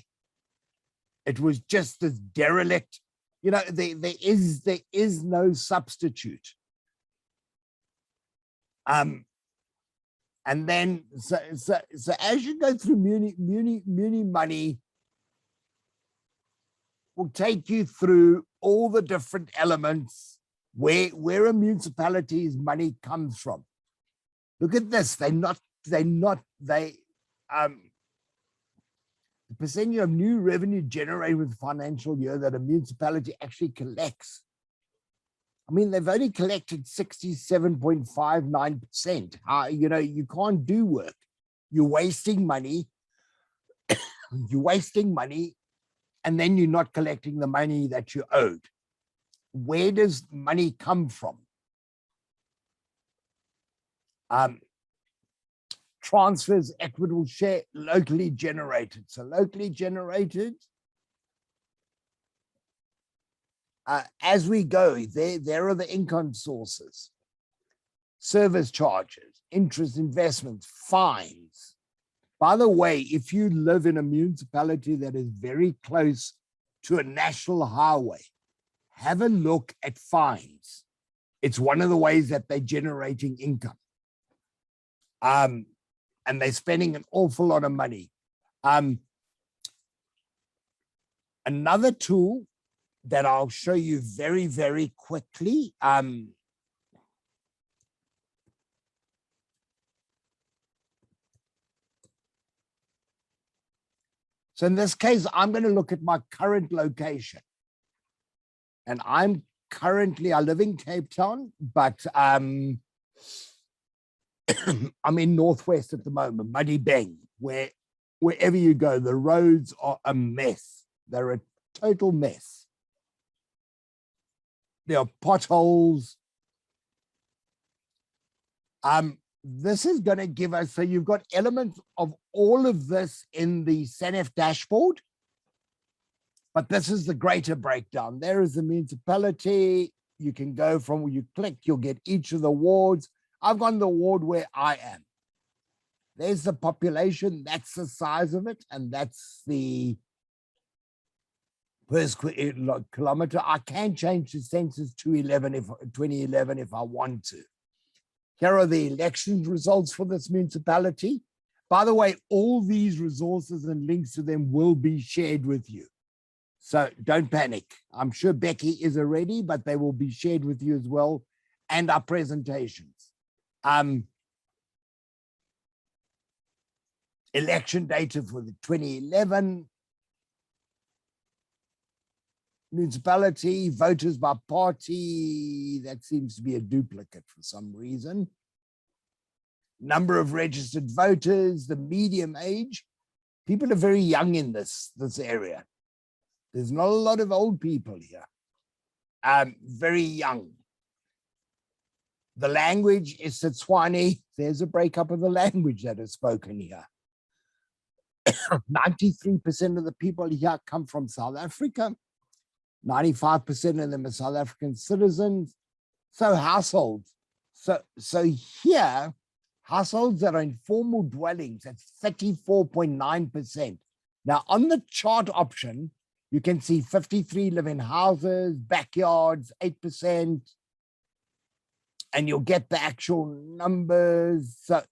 It was just this derelict, you know, there is no substitute. And then, so as you go through muni money, will take you through all the different elements where a municipality's money comes from. Look at this. The percentage of new revenue generated with the financial year that a municipality actually collects. I mean, they've only collected 67.59%. You know, you can't do work. You're wasting money. You're wasting money, and then you're not collecting the money that you owed. Where does money come from? Transfers, equitable share, locally generated. So locally generated, as we go, there are the income sources. service charges, interest, investments, fines. By the way, if you live in a municipality that is very close to a national highway, have a look at fines. It's one of the ways that they're generating income. And they're spending an awful lot of money. Another tool that I'll show you very, very quickly. So in this case, I'm going to look at my current location. And I live in Cape Town, but I'm in Northwest at the moment, Muddy Bang, where wherever you go, the roads are a mess. They're a total mess. There are potholes. This is going to give us, so you've got elements of all of this in the SANEF dashboard, but this is the greater breakdown. There is the municipality. You can go from where you click, you'll get each of the wards. I've gone the ward where I am. There's the population, that's the size of it, and that's the per square kilometer. I can change the census to 2011 if I want to. Here are the election results for this municipality. By the way, all these resources and links to them will be shared with you. So don't panic. I'm sure Becky is already, but they will be shared with you as well, and our presentations. Election data for the 2011 municipality, voters by party, that seems to be a duplicate for some reason. Number of registered voters, the median age. People are very young in this area. There's not a lot of old people here. Very young. The language is Setswana. There's a breakup of the language that is spoken here. 93% of the people here come from South Africa. 95% of them are South African citizens. So households. So here, households that are in formal dwellings, that's 34.9%. Now on the chart option, you can see 53 live in houses, backyards, 8%. And you'll get the actual numbers. So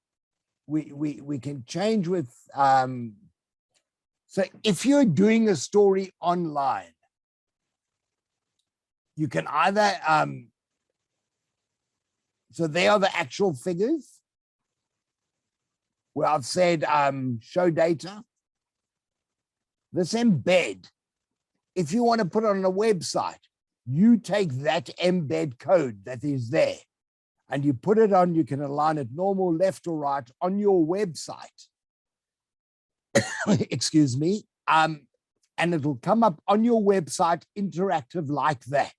we can change with, so if you're doing a story online, you can either, so they are the actual figures where I've said show data. This embed, if you want to put it on a website, you take that embed code that is there and you put it on, you can align it normal, left or right on your website. Excuse me. And it'll come up on your website interactive like that.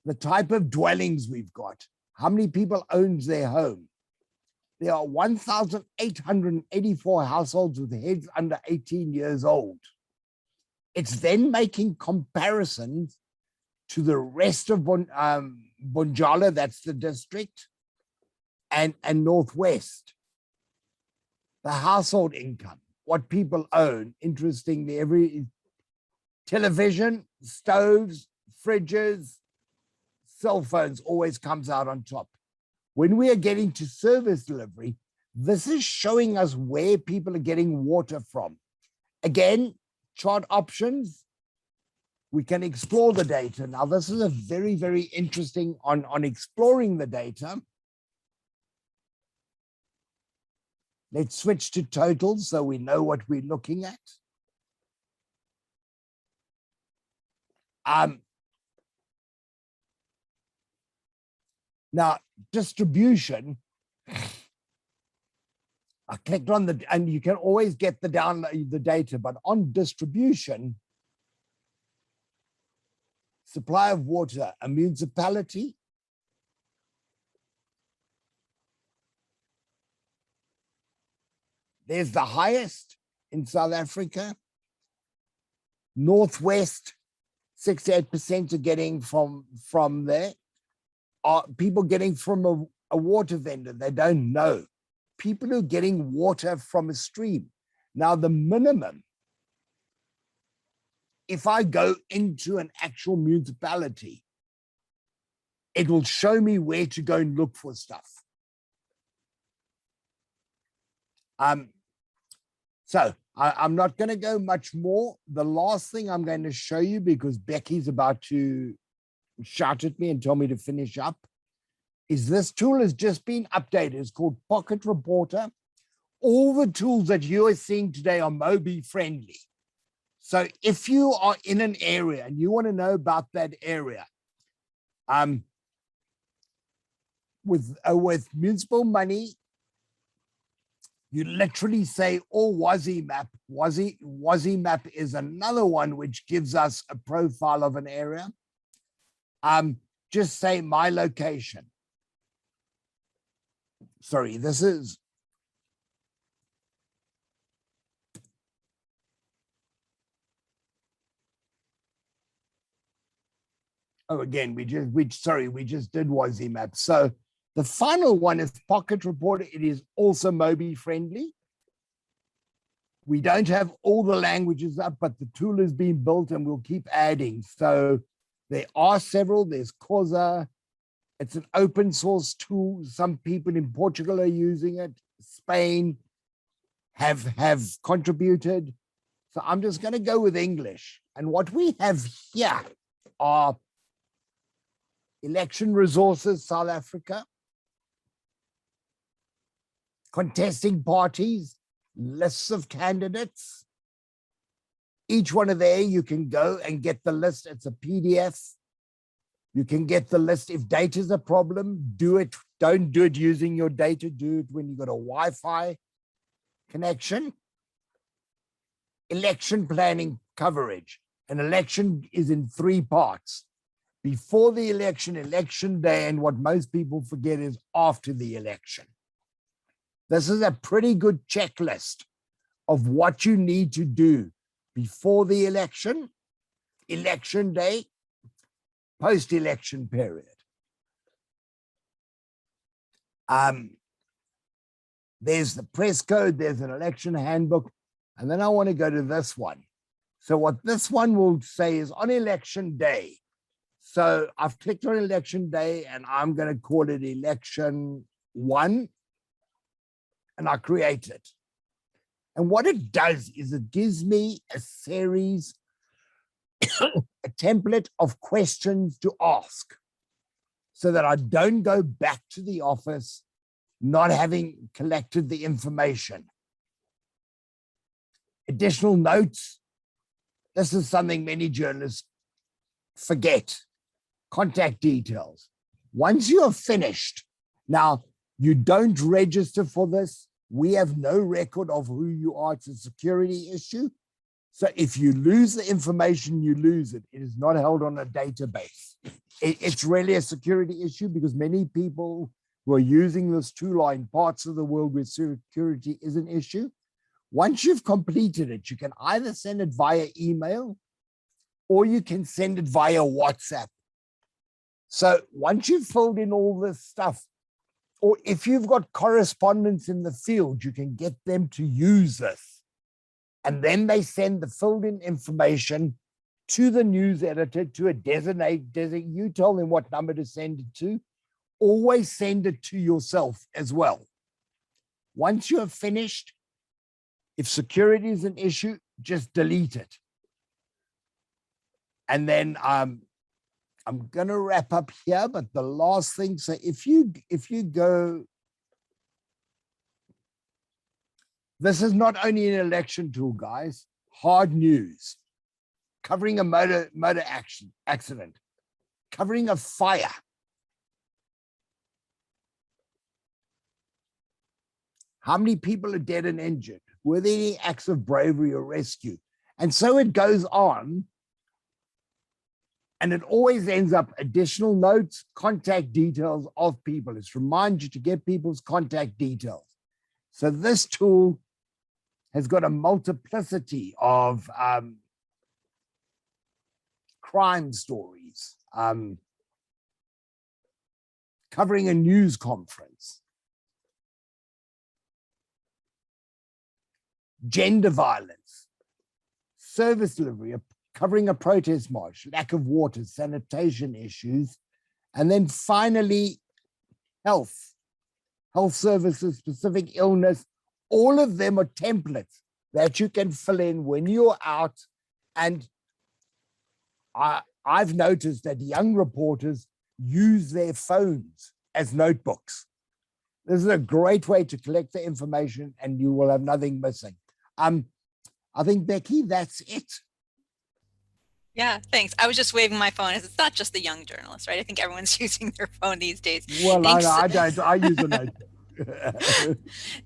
The type of dwellings we've got, how many people owns their home. There are 1,884 households with heads under 18 years old. It's then making comparisons to the rest of Bonjala, that's the district, and Northwest. The household income, what people own. Interestingly, every television, stoves, fridges, cell phones always comes out on top. When we are getting to service delivery, this is showing us where people are getting water from. Again, chart options, we can explore the data. Now, this is a very, very interesting on exploring the data. Let's switch to totals so we know what we're looking at. Now, distribution, I clicked on the, and you can always get the data, but on distribution, supply of water, a municipality, there's the highest in South Africa. Northwest, 68% are getting from there. are people getting from a water vendor? They don't know. People who are getting water from a stream. Now, the minimum, if I go into an actual municipality, it will show me where to go and look for stuff. So I'm not going to go much more. The last thing I'm going to show you, because Becky's about to shout at me and tell me to finish up, is this tool has just been updated. It's called Pocket Reporter. All the tools that you are seeing today are Mobi friendly. So if you are in an area and you want to know about that area, with municipal money, you literally say, oh, WASI map. WASI map is another one which gives us a profile of an area. Just say my location. Sorry, this is. Oh, again, we just did WASI map. So the final one is Pocket Reporter. It is also Mobi friendly. We don't have all the languages up, but the tool is being built and we'll keep adding. So there are several. There's Corsa. It's an open source tool. Some people in Portugal are using it. Spain have contributed. So I'm just going to go with English. And what we have here are election resources, South Africa, contesting parties, lists of candidates. Each one of there, you can go and get the list. It's a PDF. You can get the list. If data is a problem, do it. Don't do it using your data. Do it when you've got a Wi-Fi connection. Election planning coverage. An election is in 3 parts. Before the election, election day, and what most people forget is after the election. This is a pretty good checklist of what you need to do before the election, election day, post-election period. There's the press code, there's an election handbook, and then I want to go to this one. So what this one will say is on election day. So I've clicked on election day and I'm going to call it election 1, and I create it. And what it does is it gives me a series, a template of questions to ask so that I don't go back to the office not having collected the information. Additional notes. This is something many journalists forget. Contact details. Once you are finished, now you don't register for this. We have no record of who you are. It's a security issue. So if you lose the information, you lose it. It is not held on a database. It's really a security issue because many people who are using this tool are in parts of the world where security is an issue. Once you've completed it, you can either send it via email or you can send it via WhatsApp. So once you've filled in all this stuff, or if you've got correspondents in the field, you can get them to use this. And then they send the filled in information to the news editor to a designated, you tell them what number to send it to. Always send it to yourself as well. Once you have finished, if security is an issue, just delete it. And then I'm going to wrap up here, but the last thing, so if you go, this is not only an election tool, guys, hard news, covering a motor accident, covering a fire. How many people are dead and injured? Were there any acts of bravery or rescue? And so it goes on. And it always ends up additional notes, contact details of people. It reminds you to get people's contact details. So this tool has got a multiplicity of crime stories. covering a news conference, gender violence, service delivery, covering a protest march, lack of water, sanitation issues, and then finally, health services, specific illness. All of them are templates that you can fill in when you're out. And I've noticed that young reporters use their phones as notebooks. This is a great way to collect the information and you will have nothing missing. I think, Becky, that's it. Yeah, thanks. I was just waving my phone. It's not just the young journalists, right? I think everyone's using their phone these days. Well, Thanks. I don't. I use a notebook.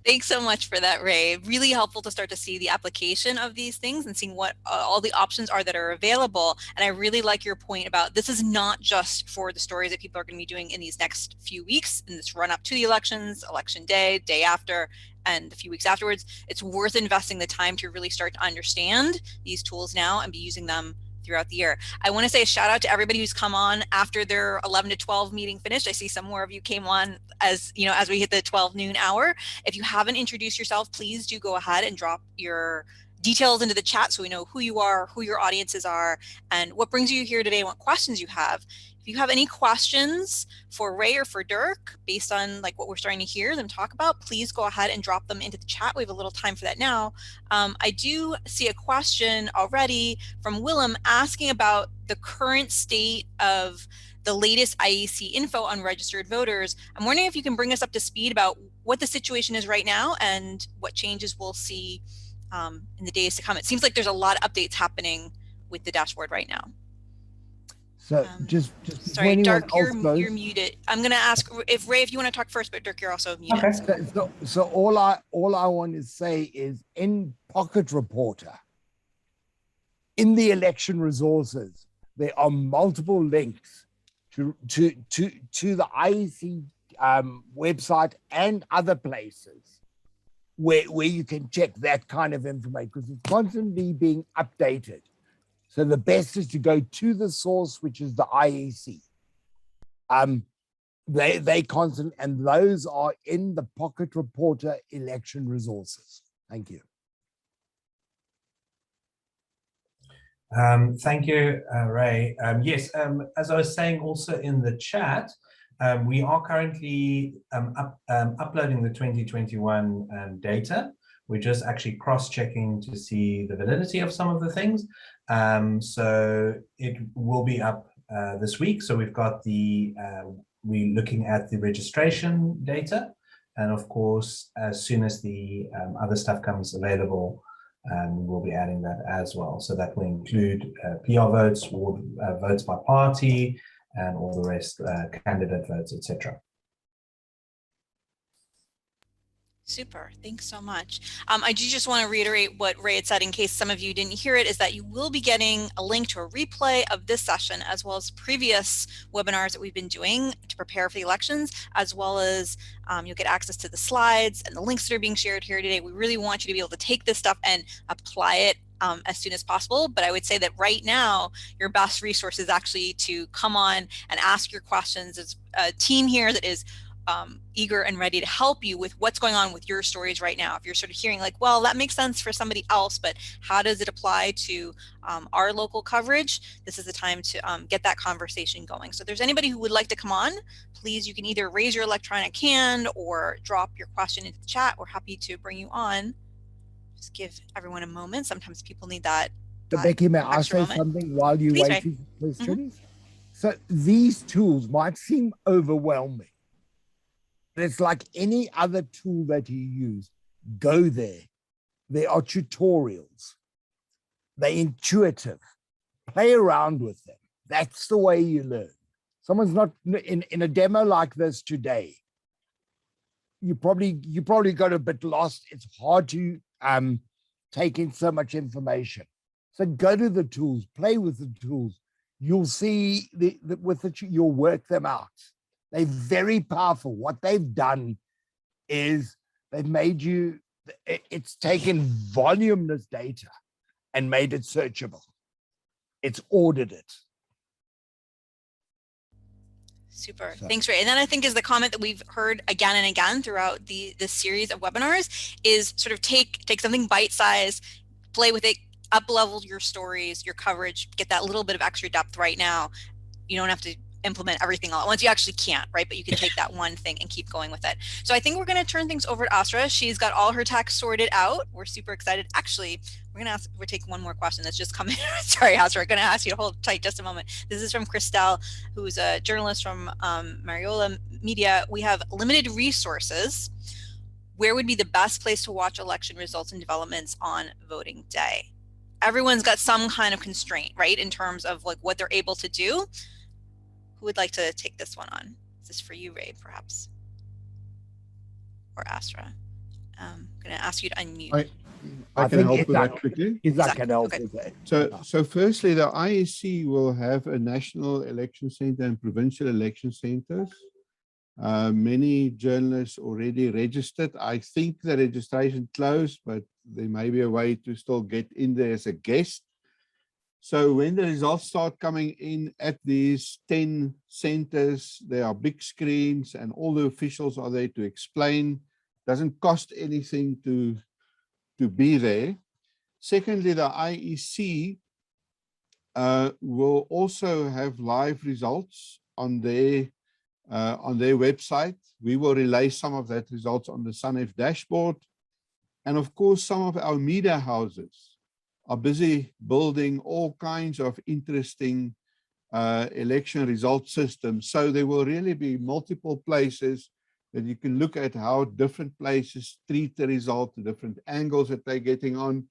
Thanks so much for that, Ray. Really helpful to start to see the application of these things and seeing what all the options are that are available. And I really like your point about this is not just for the stories that people are going to be doing in these next few weeks, in this run up to the elections, election day, day after, and a few weeks afterwards. It's worth investing the time to really start to understand these tools now and be using them throughout the year. I want to say a shout out to everybody who's come on after their 11 to 12 meeting finished. I see some more of you came on as we hit the 12 noon hour. If you haven't introduced yourself, please do go ahead and drop your details into the chat so we know who you are, who your audiences are, and what brings you here today and what questions you have. If you have any questions for Ray or for Dirk, based on like what we're starting to hear them talk about, please go ahead and drop them into the chat. We have a little time for that now. I do see a question already from Willem asking about the current state of the latest IEC info on registered voters. I'm wondering if you can bring us up to speed about what the situation is right now and what changes we'll see in the days to come. It seems like there's a lot of updates happening with the dashboard right now. So just sorry, Dirk, you're muted. I'm going to ask if Ray, if you want to talk first, but Dirk, you're also muted. Okay. So all I want to say is in Pocket Reporter, in the election resources, there are multiple links to the IEC website and other places where you can check that kind of information because it's constantly being updated. So the best is to go to the source, which is the IEC. They constant, and those are in the Pocket Reporter election resources. Thank you. Thank you, Ray. Yes, as I was saying also in the chat, we are currently uploading the 2021 data. We're just actually cross-checking to see the validity of some of the things. So it will be up this week. So we've got we're looking at the registration data. And of course, as soon as the other stuff comes available, we'll be adding that as well. So that will include PR votes, ward votes by party, and all the rest, candidate votes, etc. Super, thanks so much. I do just want to reiterate what Ray had said in case some of you didn't hear it, is that you will be getting a link to a replay of this session as well as previous webinars that we've been doing to prepare for the elections, as well as you'll get access to the slides and the links that are being shared here today. We really want you to be able to take this stuff and apply it as soon as possible. But I would say that right now, your best resource is actually to come on and ask your questions. There's a team here that is eager and ready to help you with what's going on with your stories right now. If you're sort of hearing like, well, that makes sense for somebody else, but how does it apply to our local coverage? This is the time to get that conversation going. So if there's anybody who would like to come on, please, you can either raise your electronic hand or drop your question into the chat. We're happy to bring you on. Just give everyone a moment. Sometimes people need that. Becky, may I say something while you're waiting for questions? So these tools might seem overwhelming. It's like any other tool that you use. Go there. There are tutorials. They're intuitive. Play around with them. That's the way you learn. Someone's not in a demo like this today. You probably got a bit lost. It's hard to take in so much information. So go to the tools. Play with the tools. You'll see you'll work them out. They're very powerful. What they've done is they've made it's taken voluminous data and made it searchable. It's ordered it. Super. So- Thanks, Ray. And then I think is the comment that we've heard again and again throughout this series of webinars is sort of take something bite-sized, play with it, up-level your stories, your coverage, get that little bit of extra depth right now. You don't have to implement everything all at once. You actually can't, right? But you can take that one thing and keep going with it. So I think we're going to turn things over to Asra. She's got all her text sorted out. We're super excited. Actually, we'll take one more question that's just come in. Sorry, Asra, I'm going to ask you to hold tight just a moment. This is from Christelle, who's a journalist from Mariola Media. We have limited resources. Where would be the best place to watch election results and developments on voting day? Everyone's got some kind of constraint, right? In terms of like what they're able to do. Who would like to take this one on? Is this for you, Ray, perhaps? Or Astra? I'm going to ask you to unmute. I can help with that quickly. Isaac can help okay. with that. So firstly, the IEC will have a national election center and provincial election centers. Many journalists already registered. I think the registration closed, but there may be a way to still get in there as a guest. So when the results start coming in at these 10 centers, there are big screens and all the officials are there to explain. Doesn't cost anything to be there. Secondly, the IEC will also have live results on their website. We will relay some of that results on the SANEF dashboard. And of course, some of our media houses are busy building all kinds of interesting election result systems. So there will really be multiple places that you can look at how different places treat the result, the different angles that they're getting on.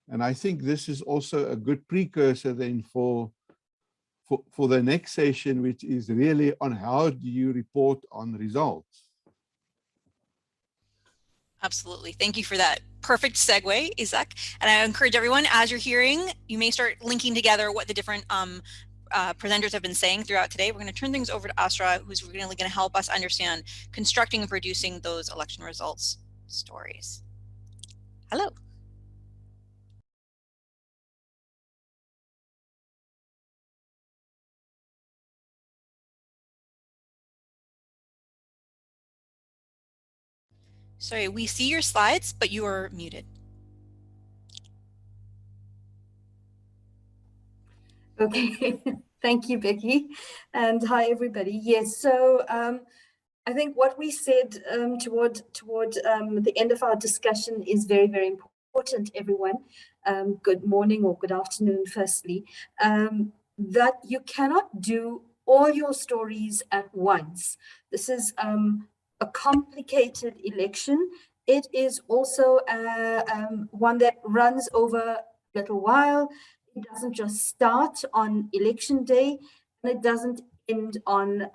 And I think this is also a good precursor then for the next session, which is really on how do you report on results. Absolutely. Thank you for that perfect segue, Isaac. And I encourage everyone, as you're hearing, you may start linking together what the different presenters have been saying throughout today. We're going to turn things over to Asra, who's really going to help us understand constructing and producing those election results stories. Hello. Sorry, we see your slides, but you are muted. Okay, thank you, Becky. And hi, everybody. Yes, so I think what we said toward the end of our discussion is very, very important, everyone. Good morning or good afternoon, firstly. That you cannot do all your stories at once. This is a complicated election. It is also one that runs over a little while. It doesn't just start on election day, and it doesn't end on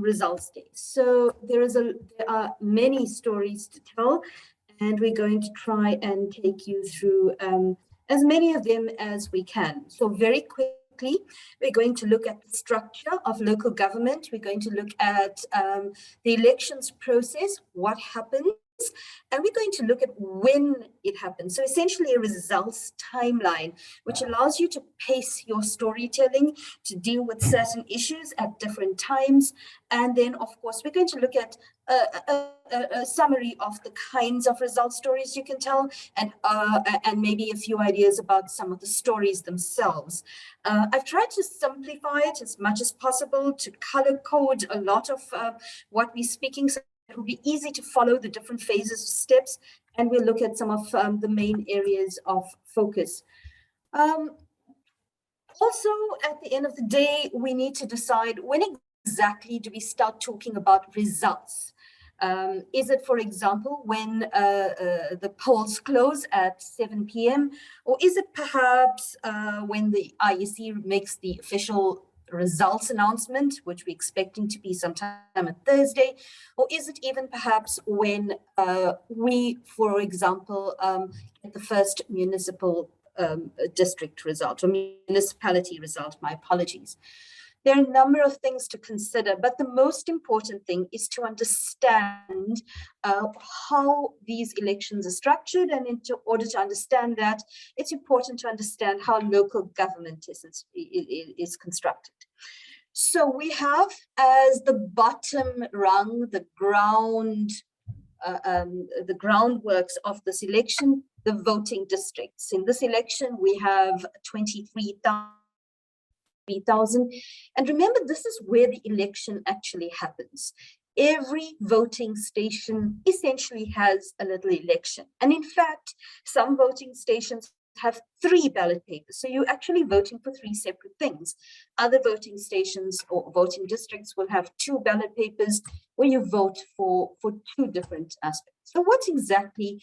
results day. So there are many stories to tell, and we're going to try and take you through as many of them as we can. So very quickly, we're going to look at the structure of local government. We're going to look at the elections process, what happens, and we're going to look at when it happens. So essentially a results timeline, which allows you to pace your storytelling to deal with certain issues at different times. And then, of course, we're going to look at a summary of the kinds of result stories you can tell, and maybe a few ideas about some of the stories themselves. I've tried to simplify it as much as possible, to color code a lot of what we're speaking, so it will be easy to follow the different phases of steps, and we'll look at some of the main areas of focus. Also, at the end of the day, we need to decide when exactly do we start talking about results. Is it, for example, when the polls close at 7 p.m., or is it perhaps when the IEC makes the official results announcement, which we're expecting to be sometime on Thursday, or is it even perhaps when we, for example, get the first municipal district result or municipality result? My apologies. There are a number of things to consider, but the most important thing is to understand how these elections are structured, and in order to understand that, it's important to understand how local government is constructed. So we have as the bottom rung, the groundworks of this election, the voting districts. In this election, we have 23,000. And remember, this is where the election actually happens. Every voting station essentially has a little election. And in fact, some voting stations have 3 ballot papers. So you're actually voting for 3 separate things. Other voting stations or voting districts will have 2 ballot papers where you vote for 2 different aspects. So what exactly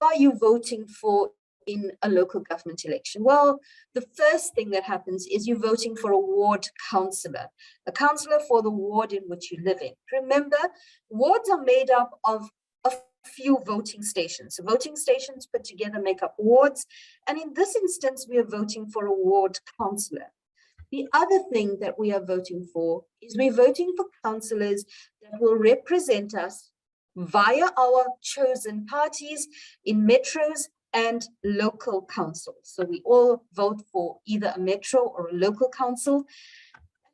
are you voting for in a local government election? Well, the first thing that happens is you're voting for a ward councillor, a councillor for the ward in which you live in. Remember, wards are made up of a few voting stations. So voting stations put together make up wards. And in this instance, we are voting for a ward councillor. The other thing that we are voting for is we're voting for councillors that will represent us via our chosen parties in metros and local councils. So we all vote for either a metro or a local council.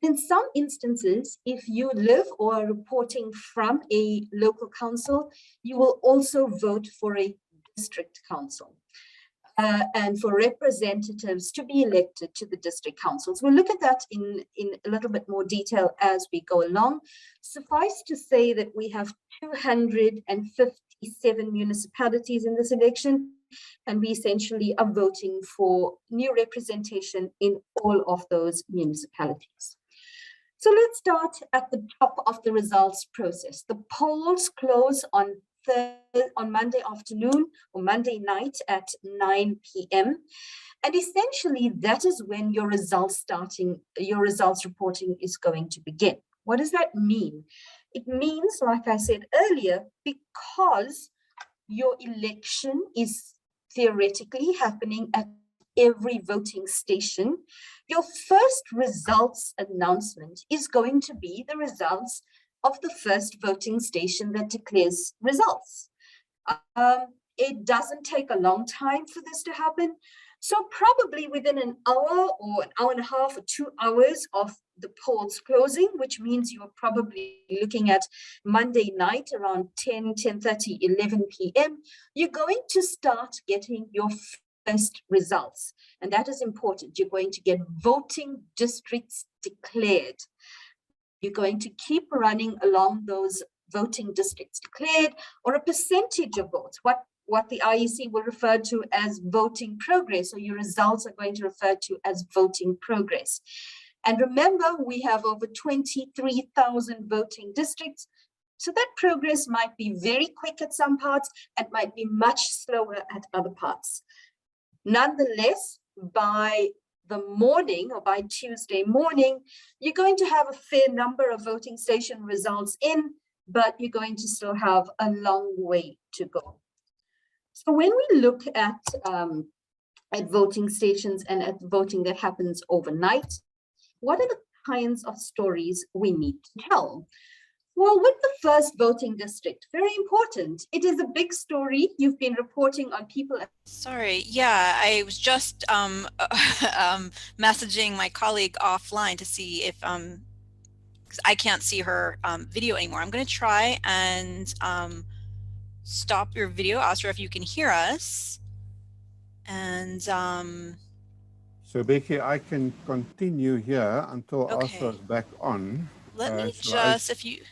In some instances, if you live or are reporting from a local council, you will also vote for a district council and for representatives to be elected to the district councils. We'll look at that in a little bit more detail as we go along. Suffice to say that we have 257 municipalities in this election, and we essentially are voting for new representation in all of those municipalities. So let's start at the top of the results process. The polls close on Monday afternoon or Monday night at 9 p.m. And essentially that is when your results reporting is going to begin. What does that mean? It means, like I said earlier, because your election is theoretically happening at every voting station, your first results announcement is going to be the results of the first voting station that declares results. It doesn't take a long time for this to happen. So probably within an hour or an hour and a half or 2 hours of the polls closing, which means you're probably looking at Monday night around 10:30, 11 p.m., you're going to start getting your first results. And that is important. You're going to get voting districts declared. You're going to keep running along those voting districts declared, or a percentage of votes, what the IEC will refer to as voting progress, or your results are going to refer to as voting progress. And remember, we have over 23,000 voting districts, so that progress might be very quick at some parts and might be much slower at other parts. Nonetheless, by the morning or by Tuesday morning, you're going to have a fair number of voting station results in, but you're going to still have a long way to go. So when we look at voting stations and at voting that happens overnight, what are the kinds of stories we need to tell? Well, with the first voting district, very important. It is a big story. You've been reporting on people. Sorry, yeah, I was just messaging my colleague offline to see if, because I can't see her video anymore. I'm going to try and stop your video. Ask her if you can hear us. And so Becky, I can continue here until okay. Asra's back on. Let me just, if you,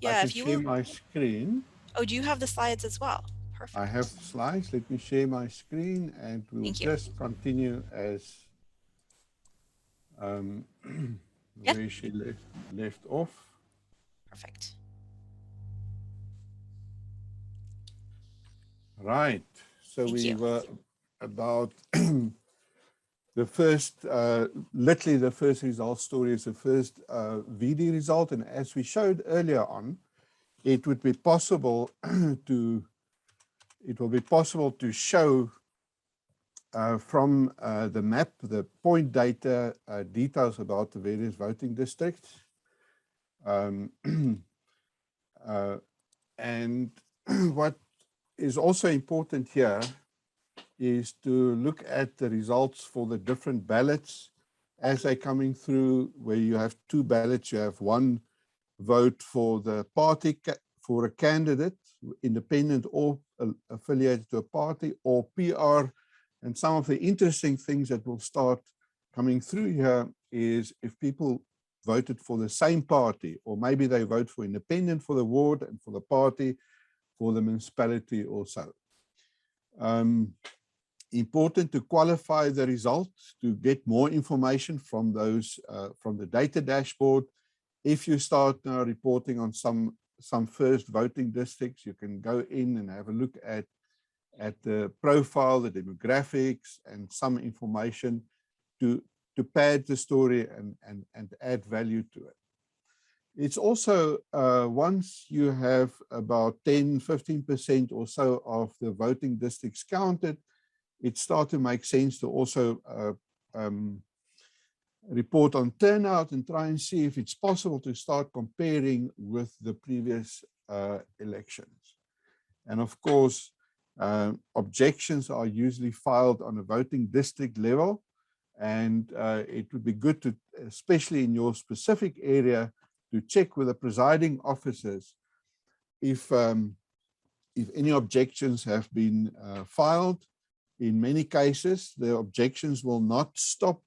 yeah, if you share my screen. Oh, do you have the slides as well? Perfect. I have slides. Let me share my screen and we'll just continue as where she left off. Perfect. Right. So we were about the first, literally the first result story is the first VD result. And as we showed earlier on, it would be possible to show from the map, the point data details about the various voting districts. And what is also important here is to look at the results for the different ballots as they're coming through, where you have two ballots, you have one vote for the party, for a candidate, independent or affiliated to a party, or PR. And some of the interesting things that will start coming through here is if people voted for the same party, or maybe they vote for independent for the ward and for the party for the municipality also. Important to qualify the results to get more information from those from the data dashboard. If you start now reporting on some first voting districts, you can go in and have a look at the profile, the demographics, and some information to pad the story and add value to it. It's also, once you have about 10–15% or so of the voting districts counted, it starts to make sense to also report on turnout and try and see if it's possible to start comparing with the previous elections. And of course, objections are usually filed on a voting district level, and it would be good to, especially in your specific area, to check with the presiding officers if any objections have been filed. In many cases, the objections will not stop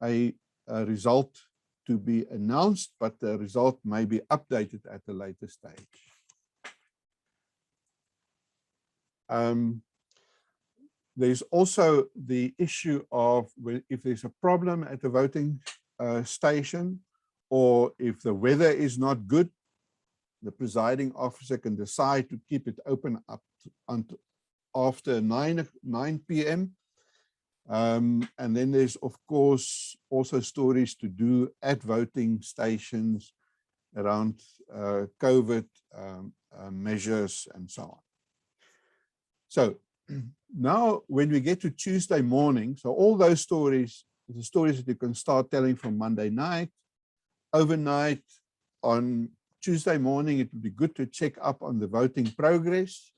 a result to be announced, but the result may be updated at a later stage. There's also the issue of if there's a problem at the voting station, or if the weather is not good, the presiding officer can decide to keep it open up until after 9 p.m. And then there's, of course, also stories to do at voting stations around COVID measures and so on. So now when we get to Tuesday morning, so all those stories, the stories that you can start telling from Monday night, overnight, on Tuesday morning, it would be good to check up on the voting progress,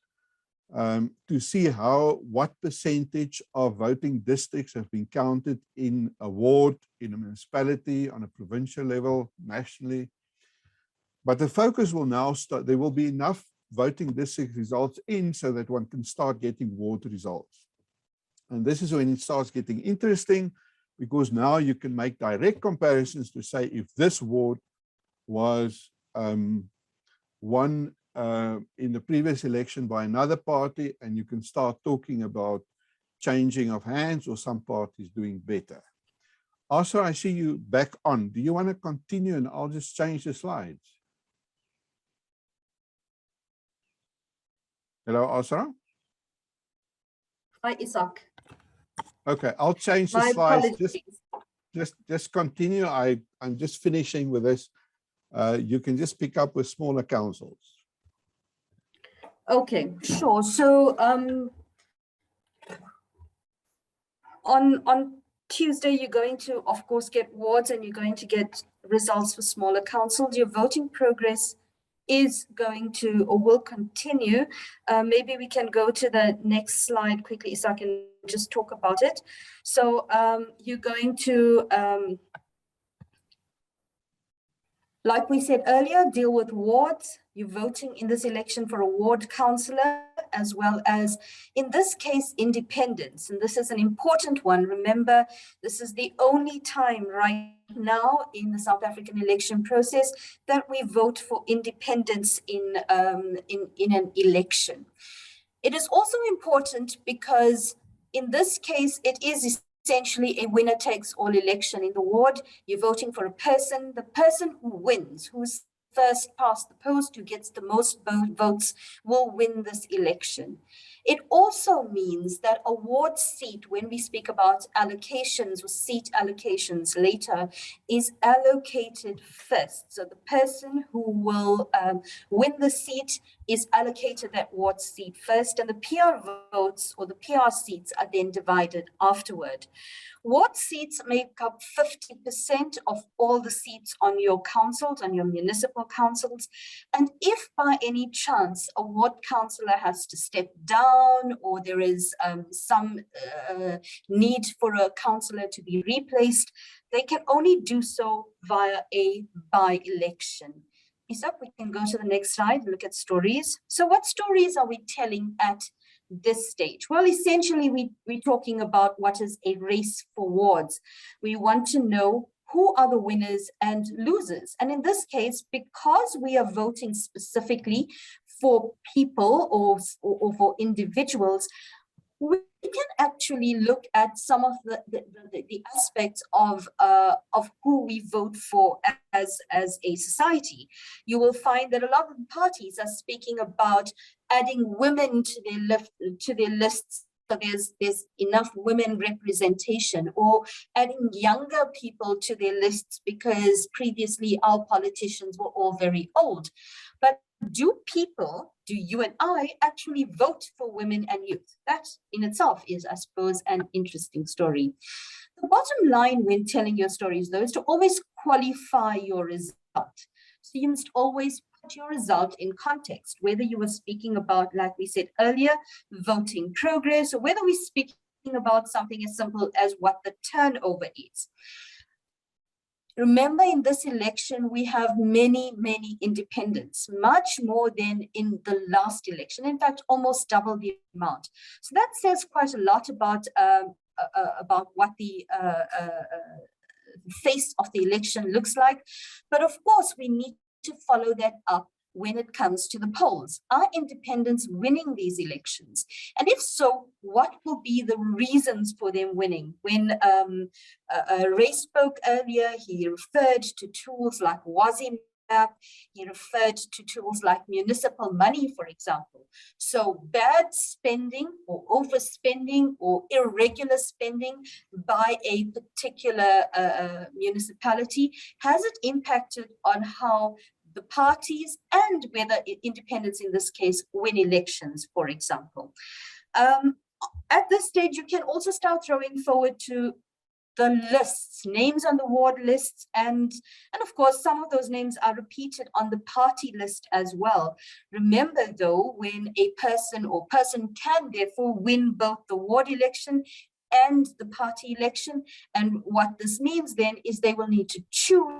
to see what percentage of voting districts have been counted in a ward, in a municipality, on a provincial level, nationally. But the focus will now start, there will be enough voting district results in so that one can start getting ward results. And this is when it starts getting interesting, because now you can make direct comparisons to say if this ward was won in the previous election by another party, and you can start talking about changing of hands or some parties doing better. Also, I see you back on. Do you want to continue, and I'll just change the slides? Hello, Asra? Hi, Isaac. Okay, I'll change the My slides. apologies. Just continue. I'm just finishing with this. You can just pick up with smaller councils. Okay, sure. So on Tuesday, you're going to, of course, get wards, and you're going to get results for smaller councils. Your voting progress is going to, or will continue. Maybe we can go to the next slide quickly so I can just talk about it. So you're going to, like we said earlier, deal with wards. You're voting in this election for a ward councillor, as well as, in this case, independents. And this is an important one. Remember, this is the only time right now in the South African election process that we vote for independents in an election. It is also important because in this case, it is essentially a winner takes all election. In the ward, you're voting for a person. The person who wins, who's first past the post, who gets the most votes, will win this election. It also means that a ward seat, when we speak about allocations or seat allocations later, is allocated first. So the person who will win the seat is allocated that ward seat first, and the PR votes or the PR seats are then divided afterward. Ward seats make up 50% of all the seats on your councils, on your municipal councils. And if by any chance a ward councillor has to step down, or there is some need for a councillor to be replaced, they can only do so via a by-election. Isaac, we can go to the next slide and look at stories. So what stories are we telling at this stage? Well, essentially, we're talking about what is a race for wards. We want to know who are the winners and losers. And in this case, because we are voting specifically for people or for individuals, we can actually look at some of the aspects of who we vote for as a society. You will find that a lot of parties are speaking about adding women to their lists, so there's enough women representation, or adding younger people to their lists because previously our politicians were all very old. But do you and I actually vote for women and youth? That in itself is, I suppose, an interesting story. The bottom line when telling your stories, though, is to always qualify your result. So you must always put your result in context, whether you were speaking about, like we said earlier, voting progress, or whether we're speaking about something as simple as what the turnover is. Remember, in this election, we have many, many independents, much more than in the last election. In fact, almost double the amount. So that says quite a lot about what the face of the election looks like. But of course, we need to follow that up when it comes to the polls. Are independents winning these elections? And if so, what will be the reasons for them winning? When Ray spoke earlier, he referred to tools like WASIMAP, he referred to tools like municipal money, for example. So bad spending or overspending or irregular spending by a particular municipality, has it impacted on how the parties and whether independents in this case win elections, for example? At this stage, you can also start throwing forward to the lists, names on the ward lists, and of course, some of those names are repeated on the party list as well. Remember, though, when a person can therefore win both the ward election and the party election, and what this means then is they will need to choose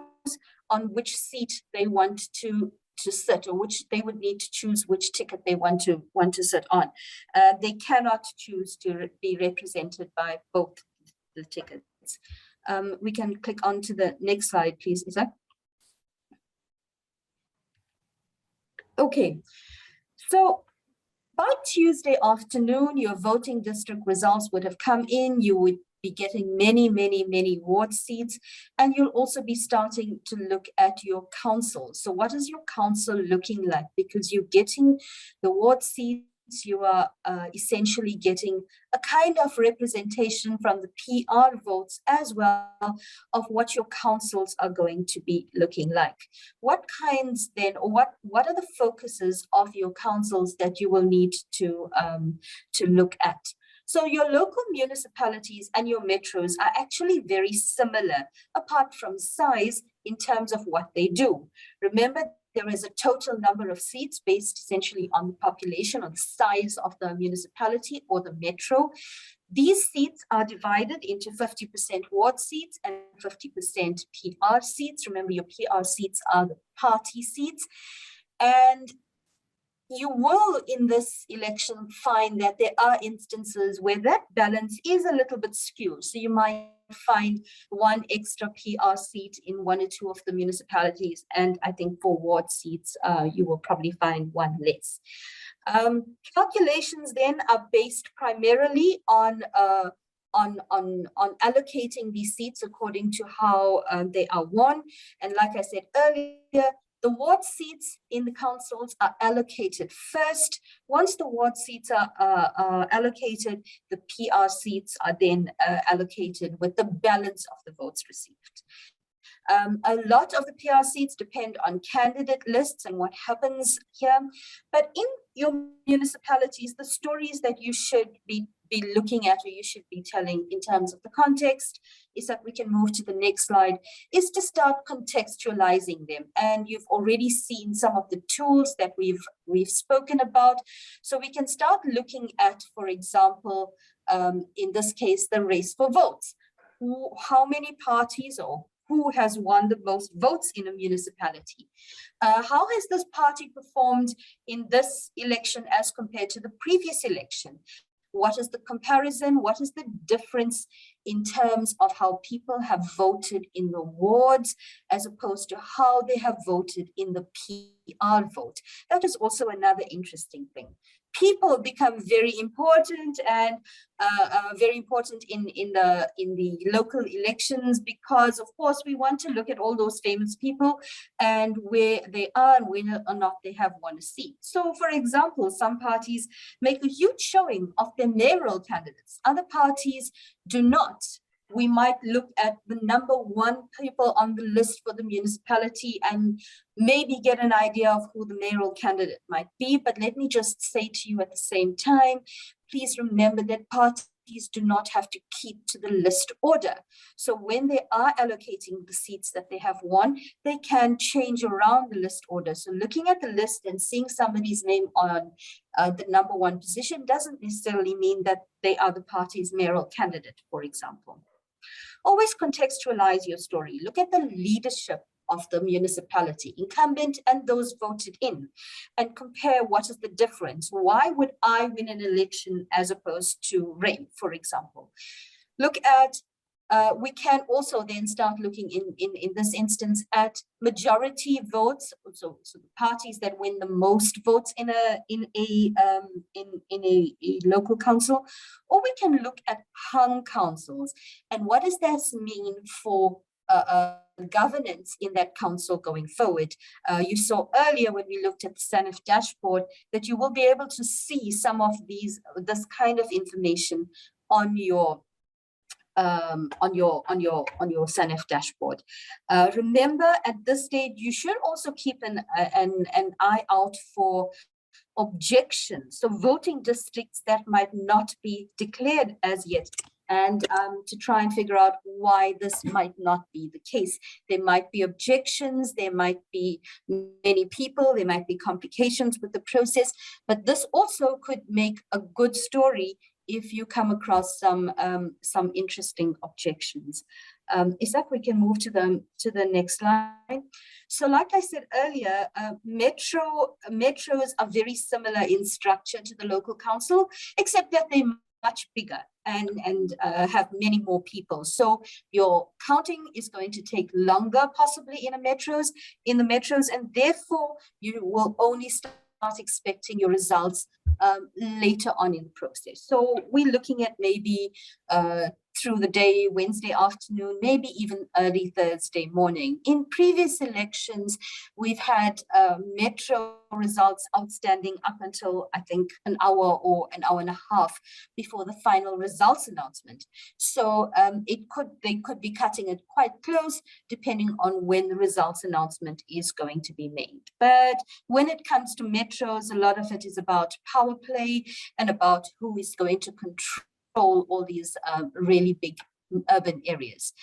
on which seat they want to sit, or which they would need to choose which ticket they want to sit on. They cannot choose to be represented by both the tickets. We can click on to the next slide, please, Isaac. Okay, so by Tuesday afternoon, your voting district results would have come in. You would be getting many, many, many ward seats, and you'll also be starting to look at your council. So what is your council looking like? Because you're getting the ward seats, you are essentially getting a kind of representation from the PR votes as well of what your councils are going to be looking like. What kinds then, or what are the focuses of your councils that you will need to look at? So your local municipalities and your metros are actually very similar, apart from size in terms of what they do. Remember, there is a total number of seats based essentially on the population, on the size of the municipality or the metro. These seats are divided into 50% ward seats and 50% PR seats. Remember, your PR seats are the party seats. And you will, in this election, find that there are instances where that balance is a little bit skewed. So you might find one extra PR seat in one or two of the municipalities, and I think for ward seats, you will probably find one less. Calculations then are based primarily on allocating these seats according to how they are won. And like I said earlier, the ward seats in the councils are allocated first. Once the ward seats are allocated, the PR seats are then allocated with the balance of the votes received. A lot of the PR seats depend on candidate lists and what happens here. But in your municipalities, the stories that you should be looking at, or you should be telling in terms of the context, is that we can move to the next slide, is to start contextualizing them. And you've already seen some of the tools that we've spoken about. So we can start looking at, for example, in this case, the race for votes. How many parties, or who has won the most votes in a municipality? How has this party performed in this election as compared to the previous election? What is the comparison? What is the difference in terms of how people have voted in the wards as opposed to how they have voted in the PR vote? That is also another interesting thing. People become very important, and very important in the local elections, because of course we want to look at all those famous people and where they are and whether or not they have won a seat. So for example, some parties make a huge showing of their mayoral candidates, other parties do not. We might look at the number one people on the list for the municipality and maybe get an idea of who the mayoral candidate might be. But let me just say to you at the same time, please remember that parties do not have to keep to the list order. So when they are allocating the seats that they have won, they can change around the list order. So looking at the list and seeing somebody's name on the number one position doesn't necessarily mean that they are the party's mayoral candidate, for example. Always contextualize your story. Look at the leadership of the municipality, incumbent and those voted in, and compare what is the difference. Why would I win an election as opposed to Ray, for example? Look at, we can also then start looking in this instance at majority votes. So the parties that win the most votes in a local council, or we can look at hung councils and what does that mean for governance in that council going forward. You saw earlier when we looked at the SANEF dashboard that you will be able to see some of this kind of information on your SANEF dashboard. Remember, at this stage, you should also keep an eye out for objections. So voting districts that might not be declared as yet, and to try and figure out why this might not be the case. There might be objections, there might be many people, there might be complications with the process, but this also could make a good story if you come across some interesting objections. Isak, we can move to the next slide. So like I said earlier, metros are very similar in structure to the local council, except that they're much bigger and have many more people. So your counting is going to take longer, possibly in the metros, and therefore you will only start expecting your results later on in the process. So we're looking at maybe through the day, Wednesday afternoon, maybe even early Thursday morning. In previous elections, we've had metro results outstanding up until, I think, an hour or an hour and a half before the final results announcement. So they could be cutting it quite close depending on when the results announcement is going to be made. But when it comes to metros, a lot of it is about power play and about who is going to control all these really big urban areas.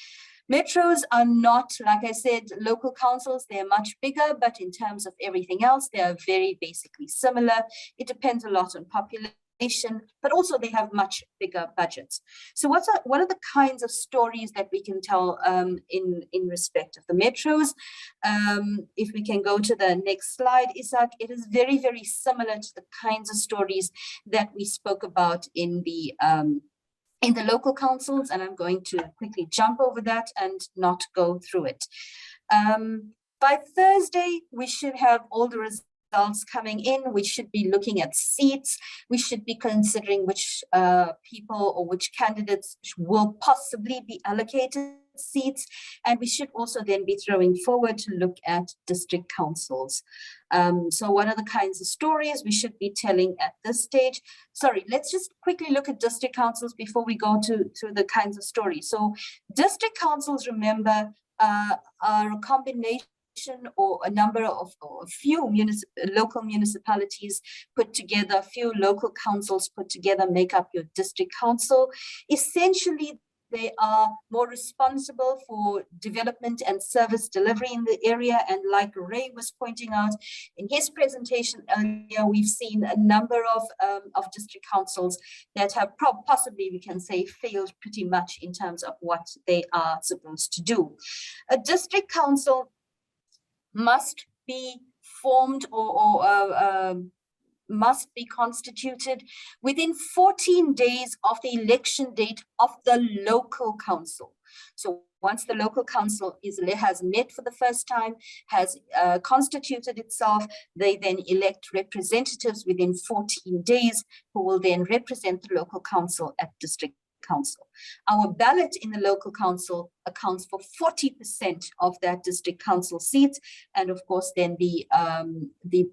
Metros are not, like I said, local councils, they're much bigger, but in terms of everything else, they are very basically similar. It depends a lot on population, but also they have much bigger budgets. So what are the kinds of stories that we can tell in respect of the metros? If we can go to the next slide, Isak, it is very, very similar to the kinds of stories that we spoke about in the local councils, and I'm going to quickly jump over that and not go through it. By Thursday, we should have all the results coming in. We should be looking at seats. We should be considering which people or which candidates will possibly be allocated seats, and we should also then be throwing forward to look at district councils. So what are the kinds of stories we should be telling at this stage? Sorry, let's just quickly look at district councils before we go to the kinds of stories. So district councils, remember, are a combination or a number of, or a few local municipalities put together, a few local councils put together make up your district council. Essentially, they are more responsible for development and service delivery in the area. And like Ray was pointing out in his presentation earlier, we've seen a number of district councils that have possibly, we can say, failed pretty much in terms of what they are supposed to do. A district council must be formed or must be constituted within 14 days of the election date of the local council. So once the local council has met for the first time, has constituted itself, they then elect representatives within 14 days who will then represent the local council at district council. Our ballot in the local council accounts for 40% of that district council seats, and of course then the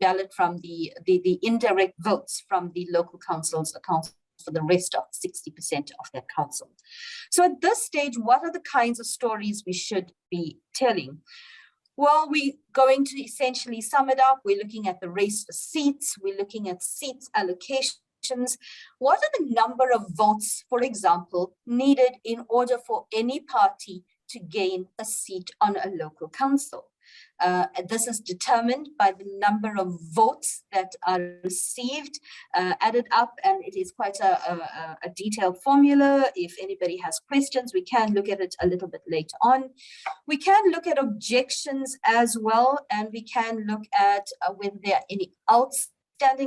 ballot from the indirect votes from the local councils accounts for the rest of 60% of that council. So at this stage, what are the kinds of stories we should be telling? Well, we're going to essentially sum it up. We're looking at the race for seats. We're looking at seats allocation. What are the number of votes, for example, needed in order for any party to gain a seat on a local council? This is determined by the number of votes that are received, added up, and it is quite a detailed formula. If anybody has questions, we can look at it a little bit later on. We can look at objections as well, and we can look at whether there are any outstanding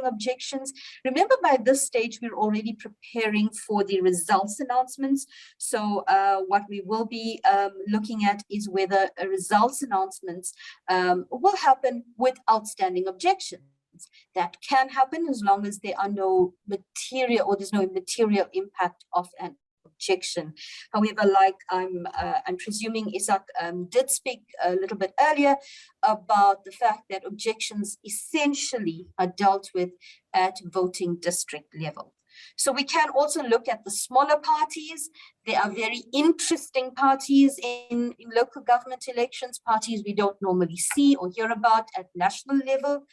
objections. Remember, by this stage, we're already preparing for the results announcements. So what we will be looking at is whether results announcements will happen with outstanding objections. That can happen as long as there are no material, or there's no material impact of an objection. However, like I'm presuming Isak did speak a little bit earlier about the fact that objections essentially are dealt with at voting district level. So we can also look at the smaller parties. There are very interesting parties in local government elections, parties we don't normally see or hear about at national level,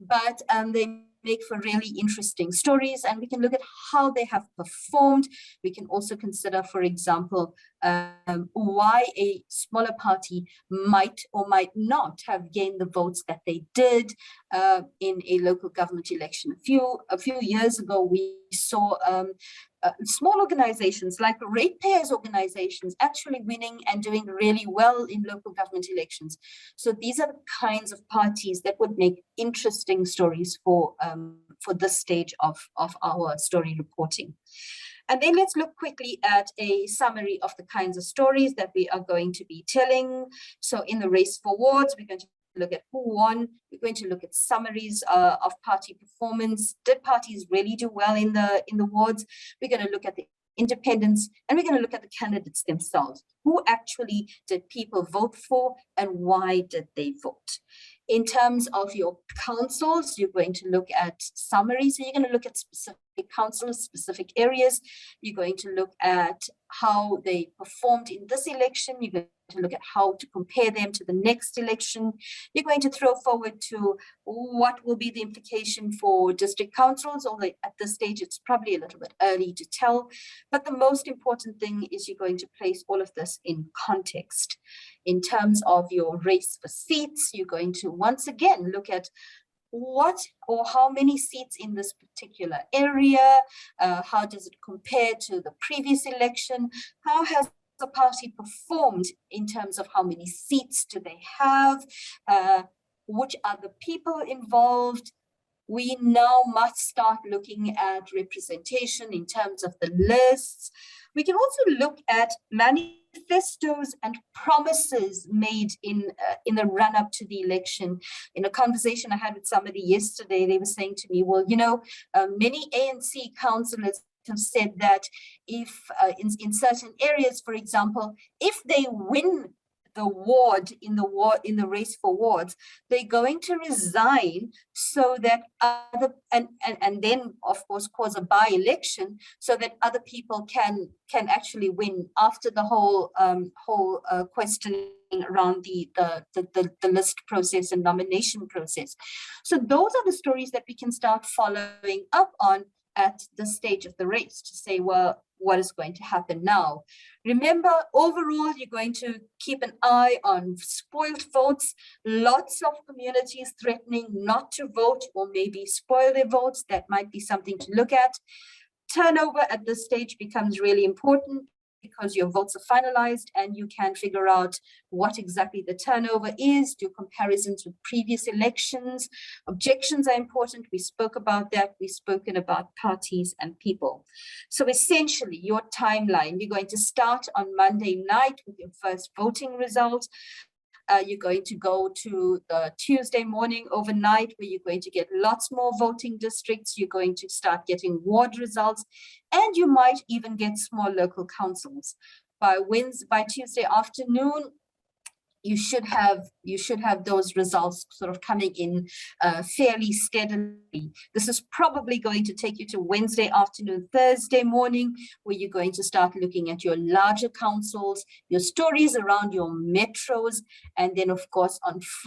but they make for really interesting stories, and we can look at how they have performed. We can also consider, for example, why a smaller party might or might not have gained the votes that they did in a local government election. A few years ago, we saw small organizations like ratepayers organizations actually winning and doing really well in local government elections. So these are the kinds of parties that would make interesting stories for this stage of our story reporting. And then let's look quickly at a summary of the kinds of stories that we are going to be telling. So in the race for wards, we're going to look at who won. We're going to look at summaries of party performance. Did parties really do well in the wards? We're going to look at the independents, and we're going to look at the candidates themselves. Who actually did people vote for, and why did they vote? In terms of your councils, you're going to look at summaries. So you're going to look at specific councils, specific areas. You're going to look at how they performed in this election. You're going to look at how to compare them to the next election. You're going to throw forward to what will be the implication for district councils, although at this stage it's probably a little bit early to tell. But the most important thing is you're going to place all of this in context. In terms of your race for seats, you're going to once again look at what or how many seats in this particular area, how does it compare to the previous election, how has the party performed in terms of how many seats do they have, which are the people involved. We now must start looking at representation in terms of the lists. We can also look at manifestos and promises made in the run-up to the election. In a conversation I had with somebody yesterday, they were saying to me, well, you know, many ANC councillors have said that if in certain areas, for example, if they win ward in the race for wards, they're going to resign so that other and then of course cause a by-election so that other people can actually win after the whole questioning around the list process and nomination process. So those are the stories that we can start following up on at this stage of the race to say, well, what is going to happen now? Remember, overall, you're going to keep an eye on spoiled votes, lots of communities threatening not to vote or maybe spoil their votes. That might be something to look at. Turnover at this stage becomes really important because your votes are finalized and you can figure out what exactly the turnover is, do comparisons with previous elections. Objections are important. We spoke about that. We've spoken about parties and people. So essentially, your timeline, you're going to start on Monday night with your first voting results. You're going to go to the Tuesday morning overnight where you're going to get lots more voting districts. You're going to start getting ward results, and you might even get small local councils. By Tuesday afternoon, you should have those results sort of coming in fairly steadily. This is probably going to take you to Wednesday afternoon, Thursday morning, where you're going to start looking at your larger councils, your stories around your metros, and then of course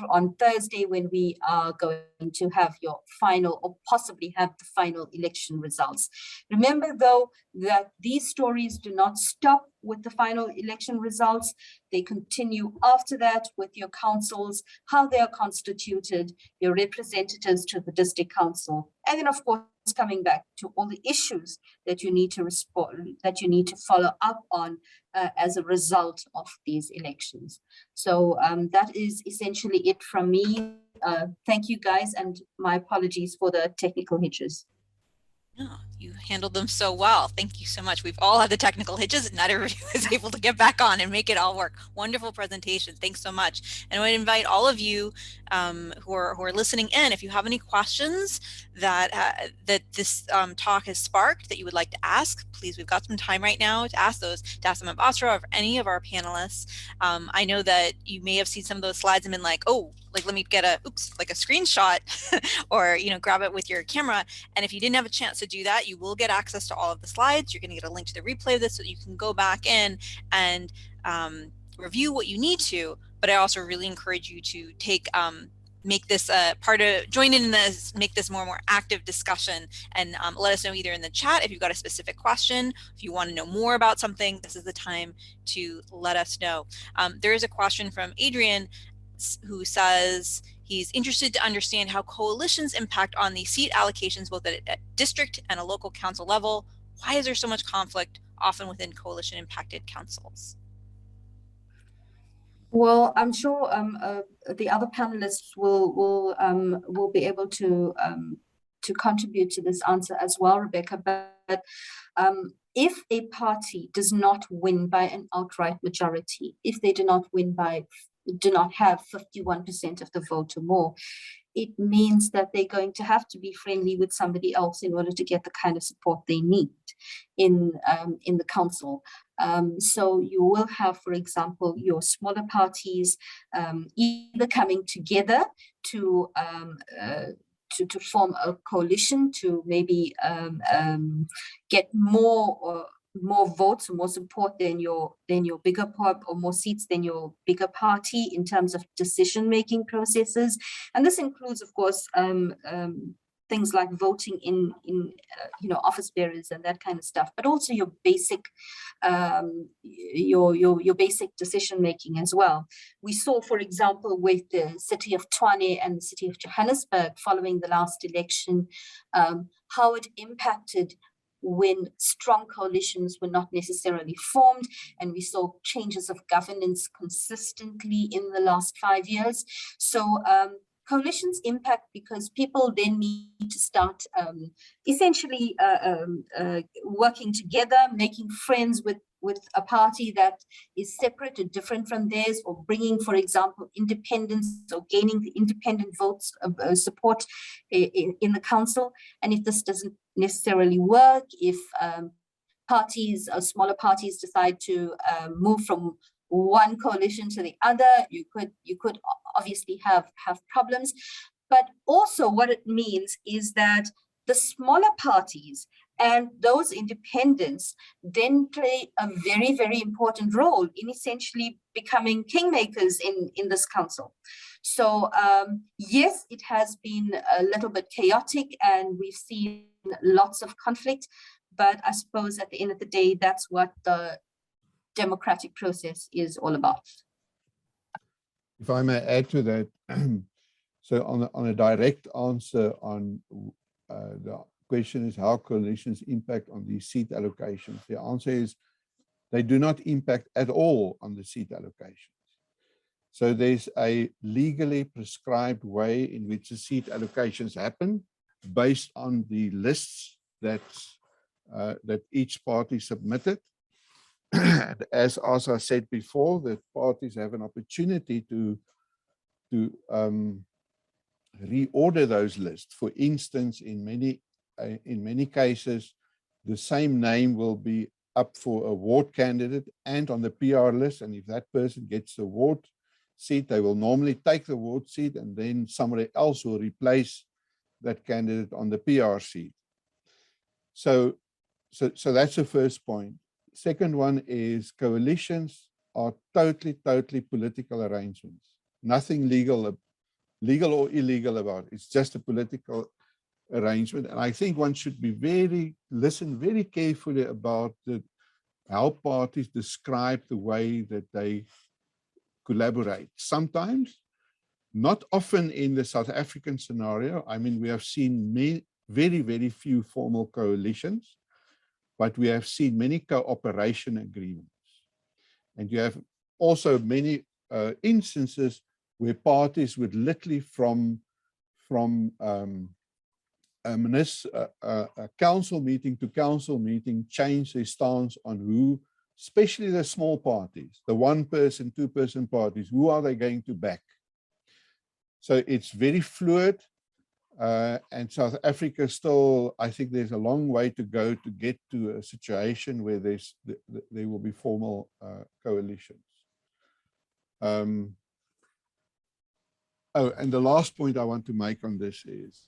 on Thursday when we are going to have your final or possibly have the final election results. Remember though that these stories do not stop with the final election results. They continue after that with your councils, how they are constituted, your representatives to the district council, and then of course coming back to all the issues that you need to respond, that you need to follow up on as a result of these elections. So that is essentially it from me. Thank you guys, and my apologies for the technical hitches. No, you handled them so well. Thank you so much. We've all had the technical hitches and not everybody was able to get back on and make it all work. Wonderful presentation. Thanks so much. And I would invite all of you who are listening in, if you have any questions that this talk has sparked that you would like to ask, please, we've got some time right now to ask those, to ask them of Asra or any of our panelists. I know that you may have seen some of those slides and been like, oh, like let me get a screenshot or grab it with your camera. And if you didn't have a chance to do that, you will get access to all of the slides. You're going to get a link to the replay of this so that you can go back in and review what you need to. But I also really encourage you to take make this join in this, make this more and more active discussion, and let us know either in the chat if you've got a specific question. If you want to know more about something, this is the time to let us know. There is a question from Adrian who says he's interested to understand how coalitions impact on the seat allocations both at district and a local council level. Why is there so much conflict often within coalition impacted councils? Well, I'm sure the other panelists will be able to contribute to this answer as well, Rebecca. But if a party does not win by an outright majority, if they do not have 51% of the vote or more, it means that they're going to have to be friendly with somebody else in order to get the kind of support they need in the council. So you will have, for example, your smaller parties either coming together to form a coalition to maybe get more votes, more support than your bigger part, or more seats than your bigger party in terms of decision-making processes. And this includes, of course, things like voting in office bearers and that kind of stuff, but also your basic your basic decision making as well. We saw, for example, with the city of Tshwane and the city of Johannesburg following the last election, how it impacted when strong coalitions were not necessarily formed, and we saw changes of governance consistently in the last 5 years. So coalitions impact because people then need to start essentially working together, making friends with a party that is separate and different from theirs, or bringing, for example, independence or gaining the independent votes support in the council. And if this doesn't necessarily work, if parties or smaller parties decide to move from one coalition to the other, you could obviously have problems. But also what it means is that the smaller parties and those independents then play a very, very important role in essentially becoming kingmakers in this council. So yes, it has been a little bit chaotic and we've seen lots of conflict, but I suppose at the end of the day, that's what the democratic process is all about. If I may add to that, so on a direct answer on the question is how coalitions impact on the seat allocations. The answer is they do not impact at all on the seat allocations. So there's a legally prescribed way in which the seat allocations happen based on the lists that each party submitted. And as I said before, that parties have an opportunity to reorder those lists. For instance, in many cases, the same name will be up for a ward candidate and on the PR list. And if that person gets the ward seat, they will normally take the ward seat and then somebody else will replace that candidate on the PR seat. So that's the first point. Second one is coalitions are totally political arrangements. Nothing legal or illegal about it. It's just a political arrangement. And I think one should be listen very carefully about how parties describe the way that they collaborate. Sometimes, not often in the South African scenario. I mean, we have seen very few formal coalitions, but we have seen many cooperation agreements. And you have also many instances where parties would literally from a council meeting to council meeting change their stance on who, especially the small parties, the 1-person, 2-person parties, who are they going to back? So it's very fluid. And South Africa still, I think there's a long way to go to get to a situation where there will be formal coalitions. Oh, and the last point I want to make on this is,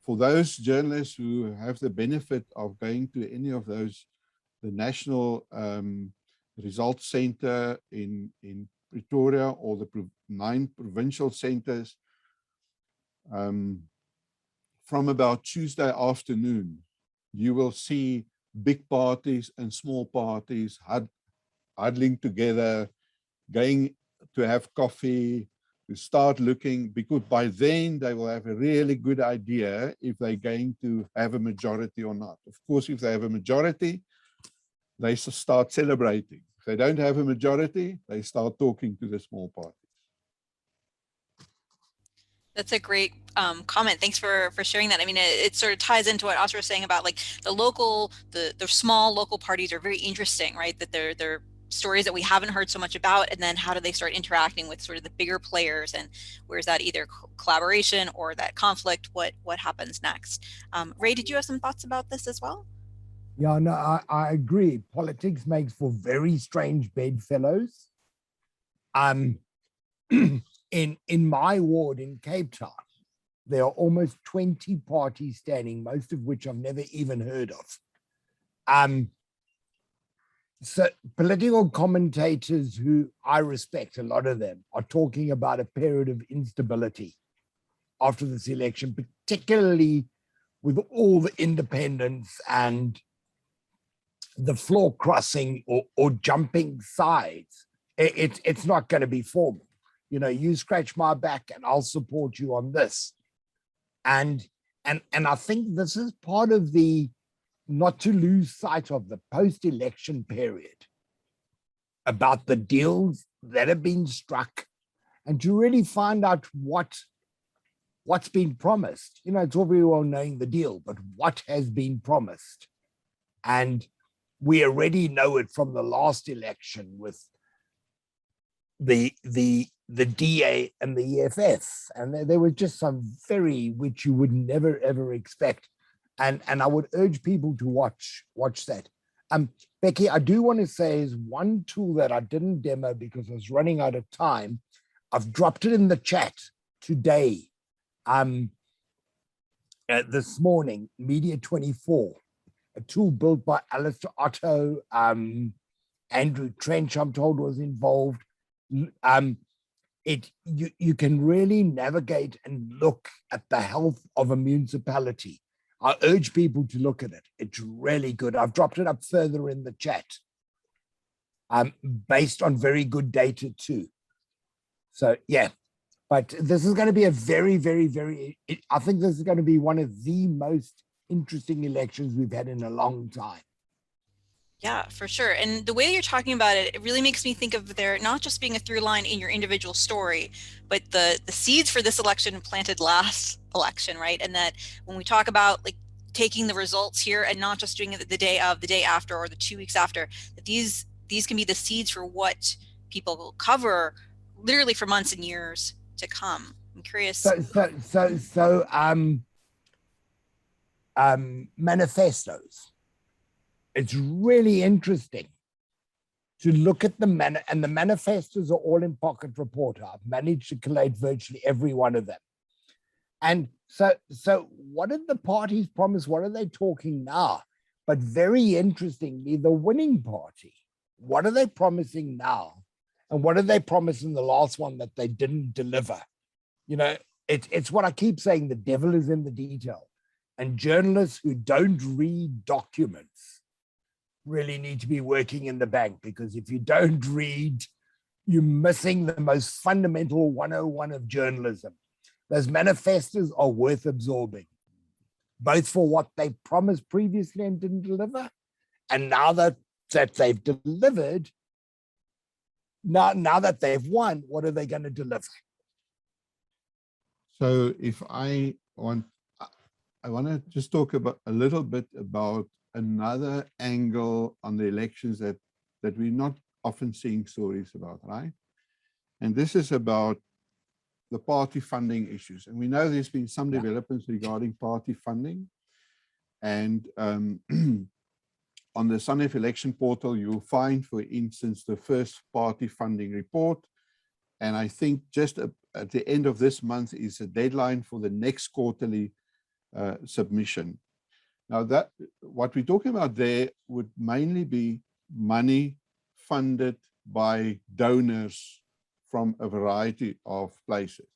for those journalists who have the benefit of going to any of those, the National Results Center in Pretoria or the 9 provincial centers, from about Tuesday afternoon, you will see big parties and small parties huddling together, going to have coffee, to start looking, because by then they will have a really good idea if they're going to have a majority or not. Of course, if they have a majority, they start celebrating. If they don't have a majority, they start talking to the small parties. That's a great comment. Thanks for sharing that. I mean, it sort of ties into what Oscar was saying about like the small local parties are very interesting, right? That they're stories that we haven't heard so much about, and then how do they start interacting with sort of the bigger players, and where's that either collaboration or that conflict? What happens next? Ray, did you have some thoughts about this as well? Yeah, no, I agree. Politics makes for very strange bedfellows. In my ward in Cape Town, there are almost 20 parties standing, most of which I've never even heard of. So political commentators who I respect, a lot of them, are talking about a period of instability after this election, particularly with all the independents and the floor crossing or jumping sides. It's not going to be formal. You know, you scratch my back and I'll support you on this. And I think this is part of the, not to lose sight of the post-election period, about the deals that have been struck, and to really find out what's been promised. You know, it's all very well knowing the deal, but what has been promised? And we already know it from the last election with the DA and the EFF, and there were just some which you would never ever expect, and I would urge people to watch that. Becky, I do want to say is one tool that I didn't demo because I was running out of time. I've dropped it in the chat today. This morning, Media 24, a tool built by Alistair Otto, Andrew Trench, I'm told, was involved. You can really navigate and look at the health of a municipality. I urge people to look at it. It's really good. I've dropped it up further in the chat, based on very good data too. So yeah, but this is going to be a very, very, very, I think this is going to be one of the most interesting elections we've had in a long time. Yeah, for sure. And the way you're talking about it, it really makes me think of there not just being a through line in your individual story, but the seeds for this election planted last election, right? And that when we talk about like taking the results here and not just doing it the day of, the day after, or the 2 weeks after, that these can be the seeds for what people will cover literally for months and years to come. I'm curious. Manifestos. It's really interesting to look at the manifestos are all in Pocket Reporter. I've managed to collate virtually every one of them. And so what did the parties promise? What are they talking now? But very interestingly, the winning party, what are they promising now? And what did they promise in the last one that they didn't deliver? You know, it's what I keep saying, the devil is in the detail. And journalists who don't read documents really need to be working in the bank, because if you don't read, you're missing the most fundamental 101 of journalism. Those manifestos are worth absorbing, both for what they promised previously and didn't deliver, and now that they've delivered, now that they've won, what are they going to deliver? So if I want to just talk about a little bit about another angle on the elections that we're not often seeing stories about, right? And this is about the party funding issues. And we know there's been some developments regarding party funding. And on the SANEF election portal, you'll find, for instance, the first party funding report. And I think just at the end of this month is a deadline for the next quarterly submission. Now, that what we're talking about there would mainly be money funded by donors from a variety of places.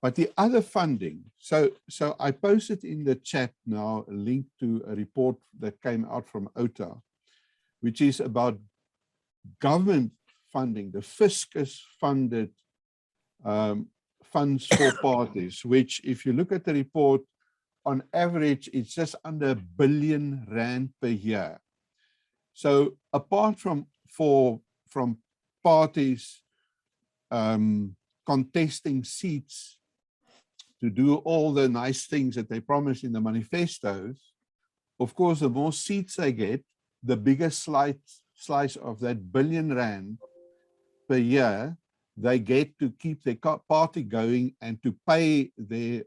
But the other funding, so I posted in the chat now a link to a report that came out from OTA, which is about government funding, the fiscus funded funds for parties, which if you look at the report, on average, it's just under R1 billion per year. So apart from parties contesting seats to do all the nice things that they promise in the manifestos, of course, the more seats they get, the bigger slice of that R1 billion per year they get to keep their party going and to pay their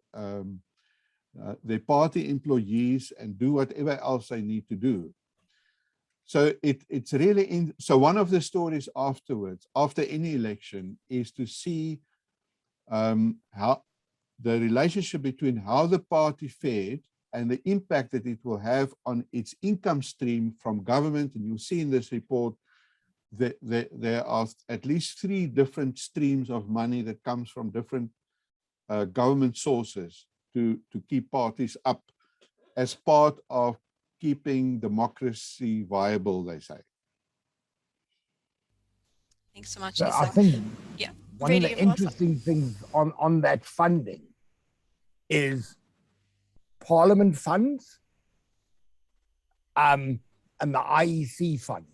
party employees and do whatever else they need to do. So it's really so one of the stories afterwards, after any election, is to see how the relationship between how the party fared and the impact that it will have on its income stream from government. And you'll see in this report that there are at least 3 different streams of money that comes from different government sources to keep parties up as part of keeping democracy viable, they say. Thanks so much, So Lisa. I think one of the Radiant interesting things on that funding is Parliament funds and the IEC funds.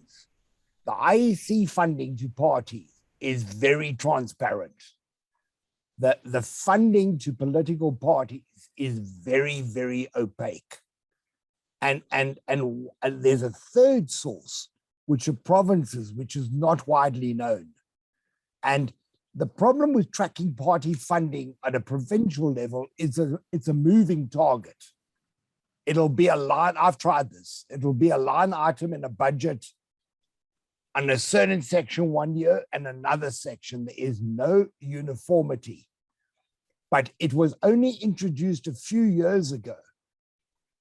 The IEC funding to parties is very transparent. The funding to political parties is very, very opaque. And there's a third source, which are provinces, which is not widely known. And the problem with tracking party funding at a provincial level is it's a moving target. It'll be a line, I've tried this. It'll be a line item in a budget on a certain section one year and another section. There is no uniformity. But it was only introduced a few years ago.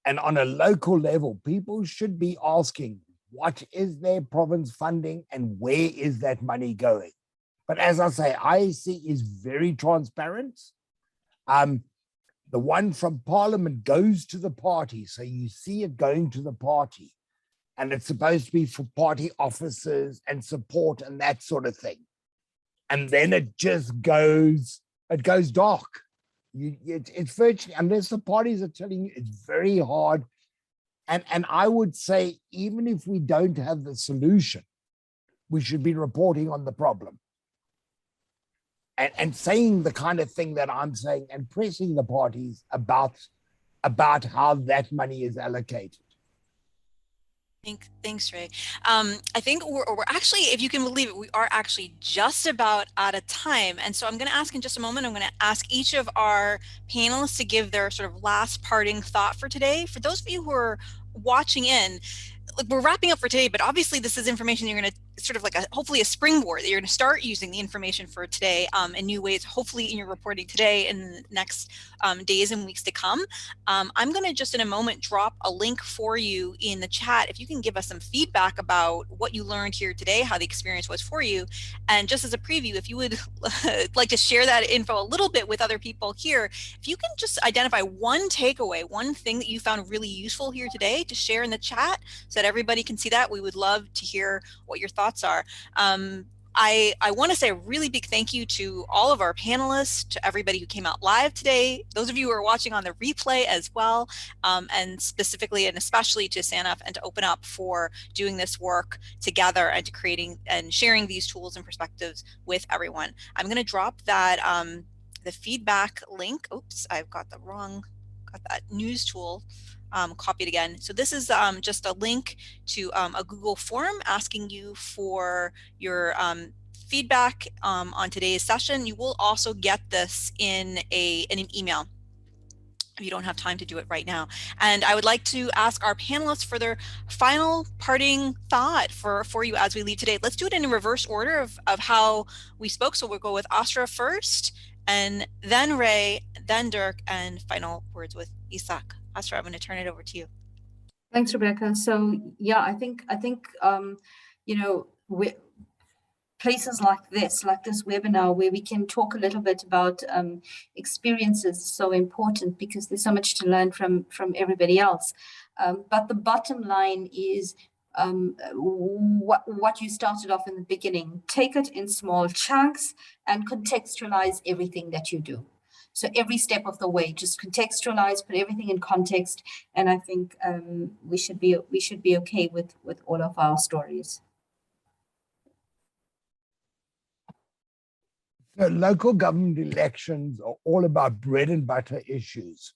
And on a local level, people should be asking, what is their province funding and where is that money going? But as I say, IEC is very transparent. The one from Parliament goes to the party. So you see it going to the party. And it's supposed to be for party officers and support and that sort of thing. And then it just goes, it goes dark. It's virtually, unless the parties are telling you, it's very hard. And I would say, even if we don't have the solution, we should be reporting on the problem. And saying the kind of thing that I'm saying and pressing the parties about how that money is allocated. Thanks, Ray. I think we're actually, if you can believe it, we are actually just about out of time. And so I'm going to ask in just a moment, I'm going to ask each of our panelists to give their sort of last parting thought for today. For those of you who are watching in, we're wrapping up for today, but obviously this is information you're going to sort of like hopefully a springboard that you're going to start using the information for today in new ways, hopefully in your reporting today and the next days and weeks to come. I'm going to just in a moment drop a link for you in the chat. If you can give us some feedback about what you learned here today, how the experience was for you. And just as a preview, if you would like to share that info a little bit with other people here, if you can just identify one takeaway, one thing that you found really useful here today to share in the chat so that everybody can see that, we would love to hear what your thoughts are. I want to say a really big thank you to all of our panelists, to everybody who came out live today, those of you who are watching on the replay as well, and specifically and especially to SANEF and to Open Up for doing this work together and to creating and sharing these tools and perspectives with everyone. I'm going to drop that the feedback link. Oops, I've got that news tool copied again. So this is just a link to a Google form asking you for your feedback on today's session. You will also get this in an email if you don't have time to do it right now. And I would like to ask our panelists for their final parting thought for you as we leave today. Let's do it in a reverse order of how we spoke. So we'll go with Astra first, and then Ray, then Dirk, and final words with Isak. Astra, I'm going to turn it over to you. Thanks, Rebecca. So yeah, I think you know, places like this webinar where we can talk a little bit about experiences is so important because there's so much to learn from everybody else. But the bottom line is what you started off in the beginning. Take it in small chunks and contextualize everything that you do. So every step of the way, just contextualize, put everything in context, and I think we should be okay with all of our stories. So local government elections are all about bread and butter issues.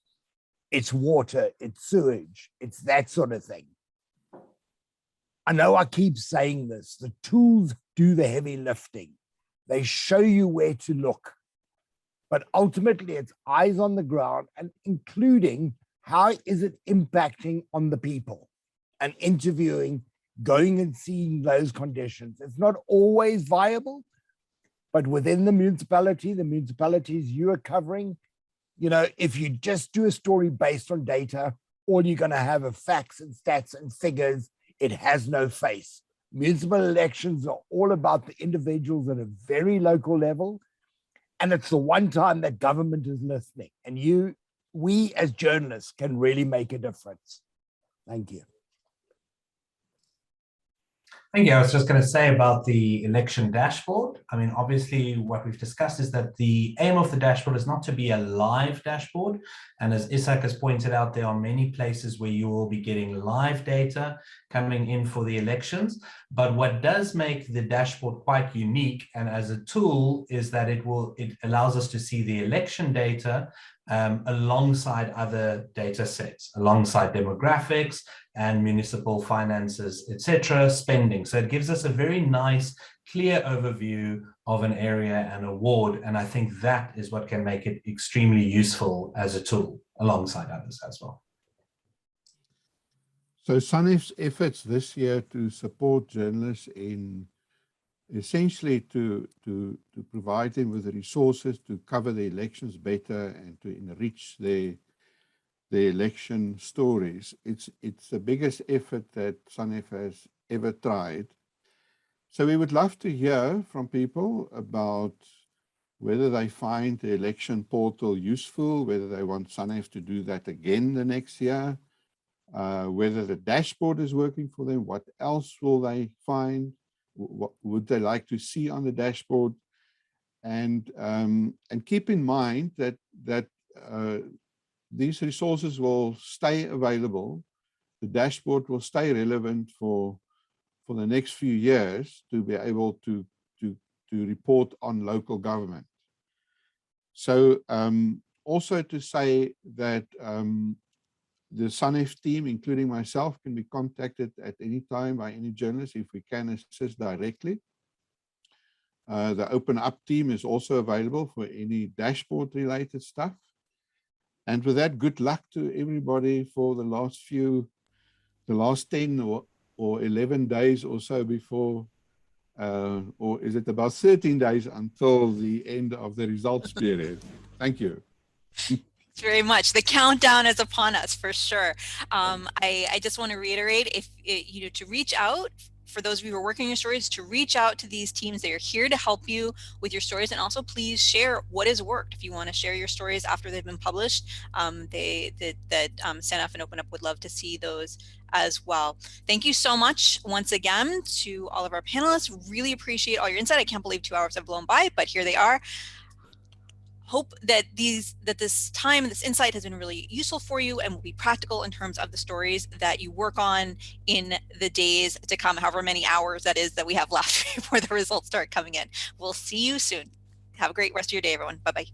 It's water, it's sewage, it's that sort of thing. I know I keep saying this, the tools do the heavy lifting. They show you where to look. But ultimately, it's eyes on the ground and including how is it impacting on the people and interviewing, going and seeing those conditions. It's not always viable, but within the municipalities you are covering, you know, if you just do a story based on data, all you're going to have are facts and stats and figures. It has no face. Municipal elections are all about the individuals at a very local level. And it's the one time that government is listening. And we as journalists can really make a difference. Thank you. Thank you. I was just going to say about the election dashboard. I mean, obviously, what we've discussed is that the aim of the dashboard is not to be a live dashboard. And as Isak has pointed out, there are many places where you will be getting live data coming in for the elections. But what does make the dashboard quite unique and as a tool is that it allows us to see the election data alongside other data sets, alongside demographics and municipal finances, etc., spending. So it gives us a very nice, clear overview of an area and a ward. And I think that is what can make it extremely useful as a tool alongside others as well. So SANEF's efforts this year to support journalists in essentially to provide them with the resources to cover the elections better and to enrich their election stories. It's the biggest effort that SANEF has ever tried. So we would love to hear from people about whether they find the election portal useful, whether they want SANEF to do that again the next year, whether the dashboard is working for them, what else will they find, what would they like to see on the dashboard, and keep in mind that these resources will stay available. The dashboard will stay relevant for the next few years to be able to report on local government. So also to say that the SANEF team, including myself, can be contacted at any time by any journalist if we can assist directly. The Open Up team is also available for any dashboard related stuff. And with that, good luck to everybody for the last 10 or 11 days or so before, or is it about 13 days until the end of the results period? Thank you. Thanks very much. The countdown is upon us for sure. I just want to reiterate, if to reach out, for those of you who are working your stories, to reach out to these teams. They are here to help you with your stories, and also please share what has worked. If you want to share your stories after they've been published, SANEF and Open Up would love to see those as well. Thank you so much once again to all of our panelists. Really appreciate all your insight. I can't believe 2 hours have blown by, but here they are. Hope that this time, this insight has been really useful for you and will be practical in terms of the stories that you work on in the days to come, however many hours that is that we have left before the results start coming in. We'll see you soon. Have a great rest of your day, everyone. Bye-bye.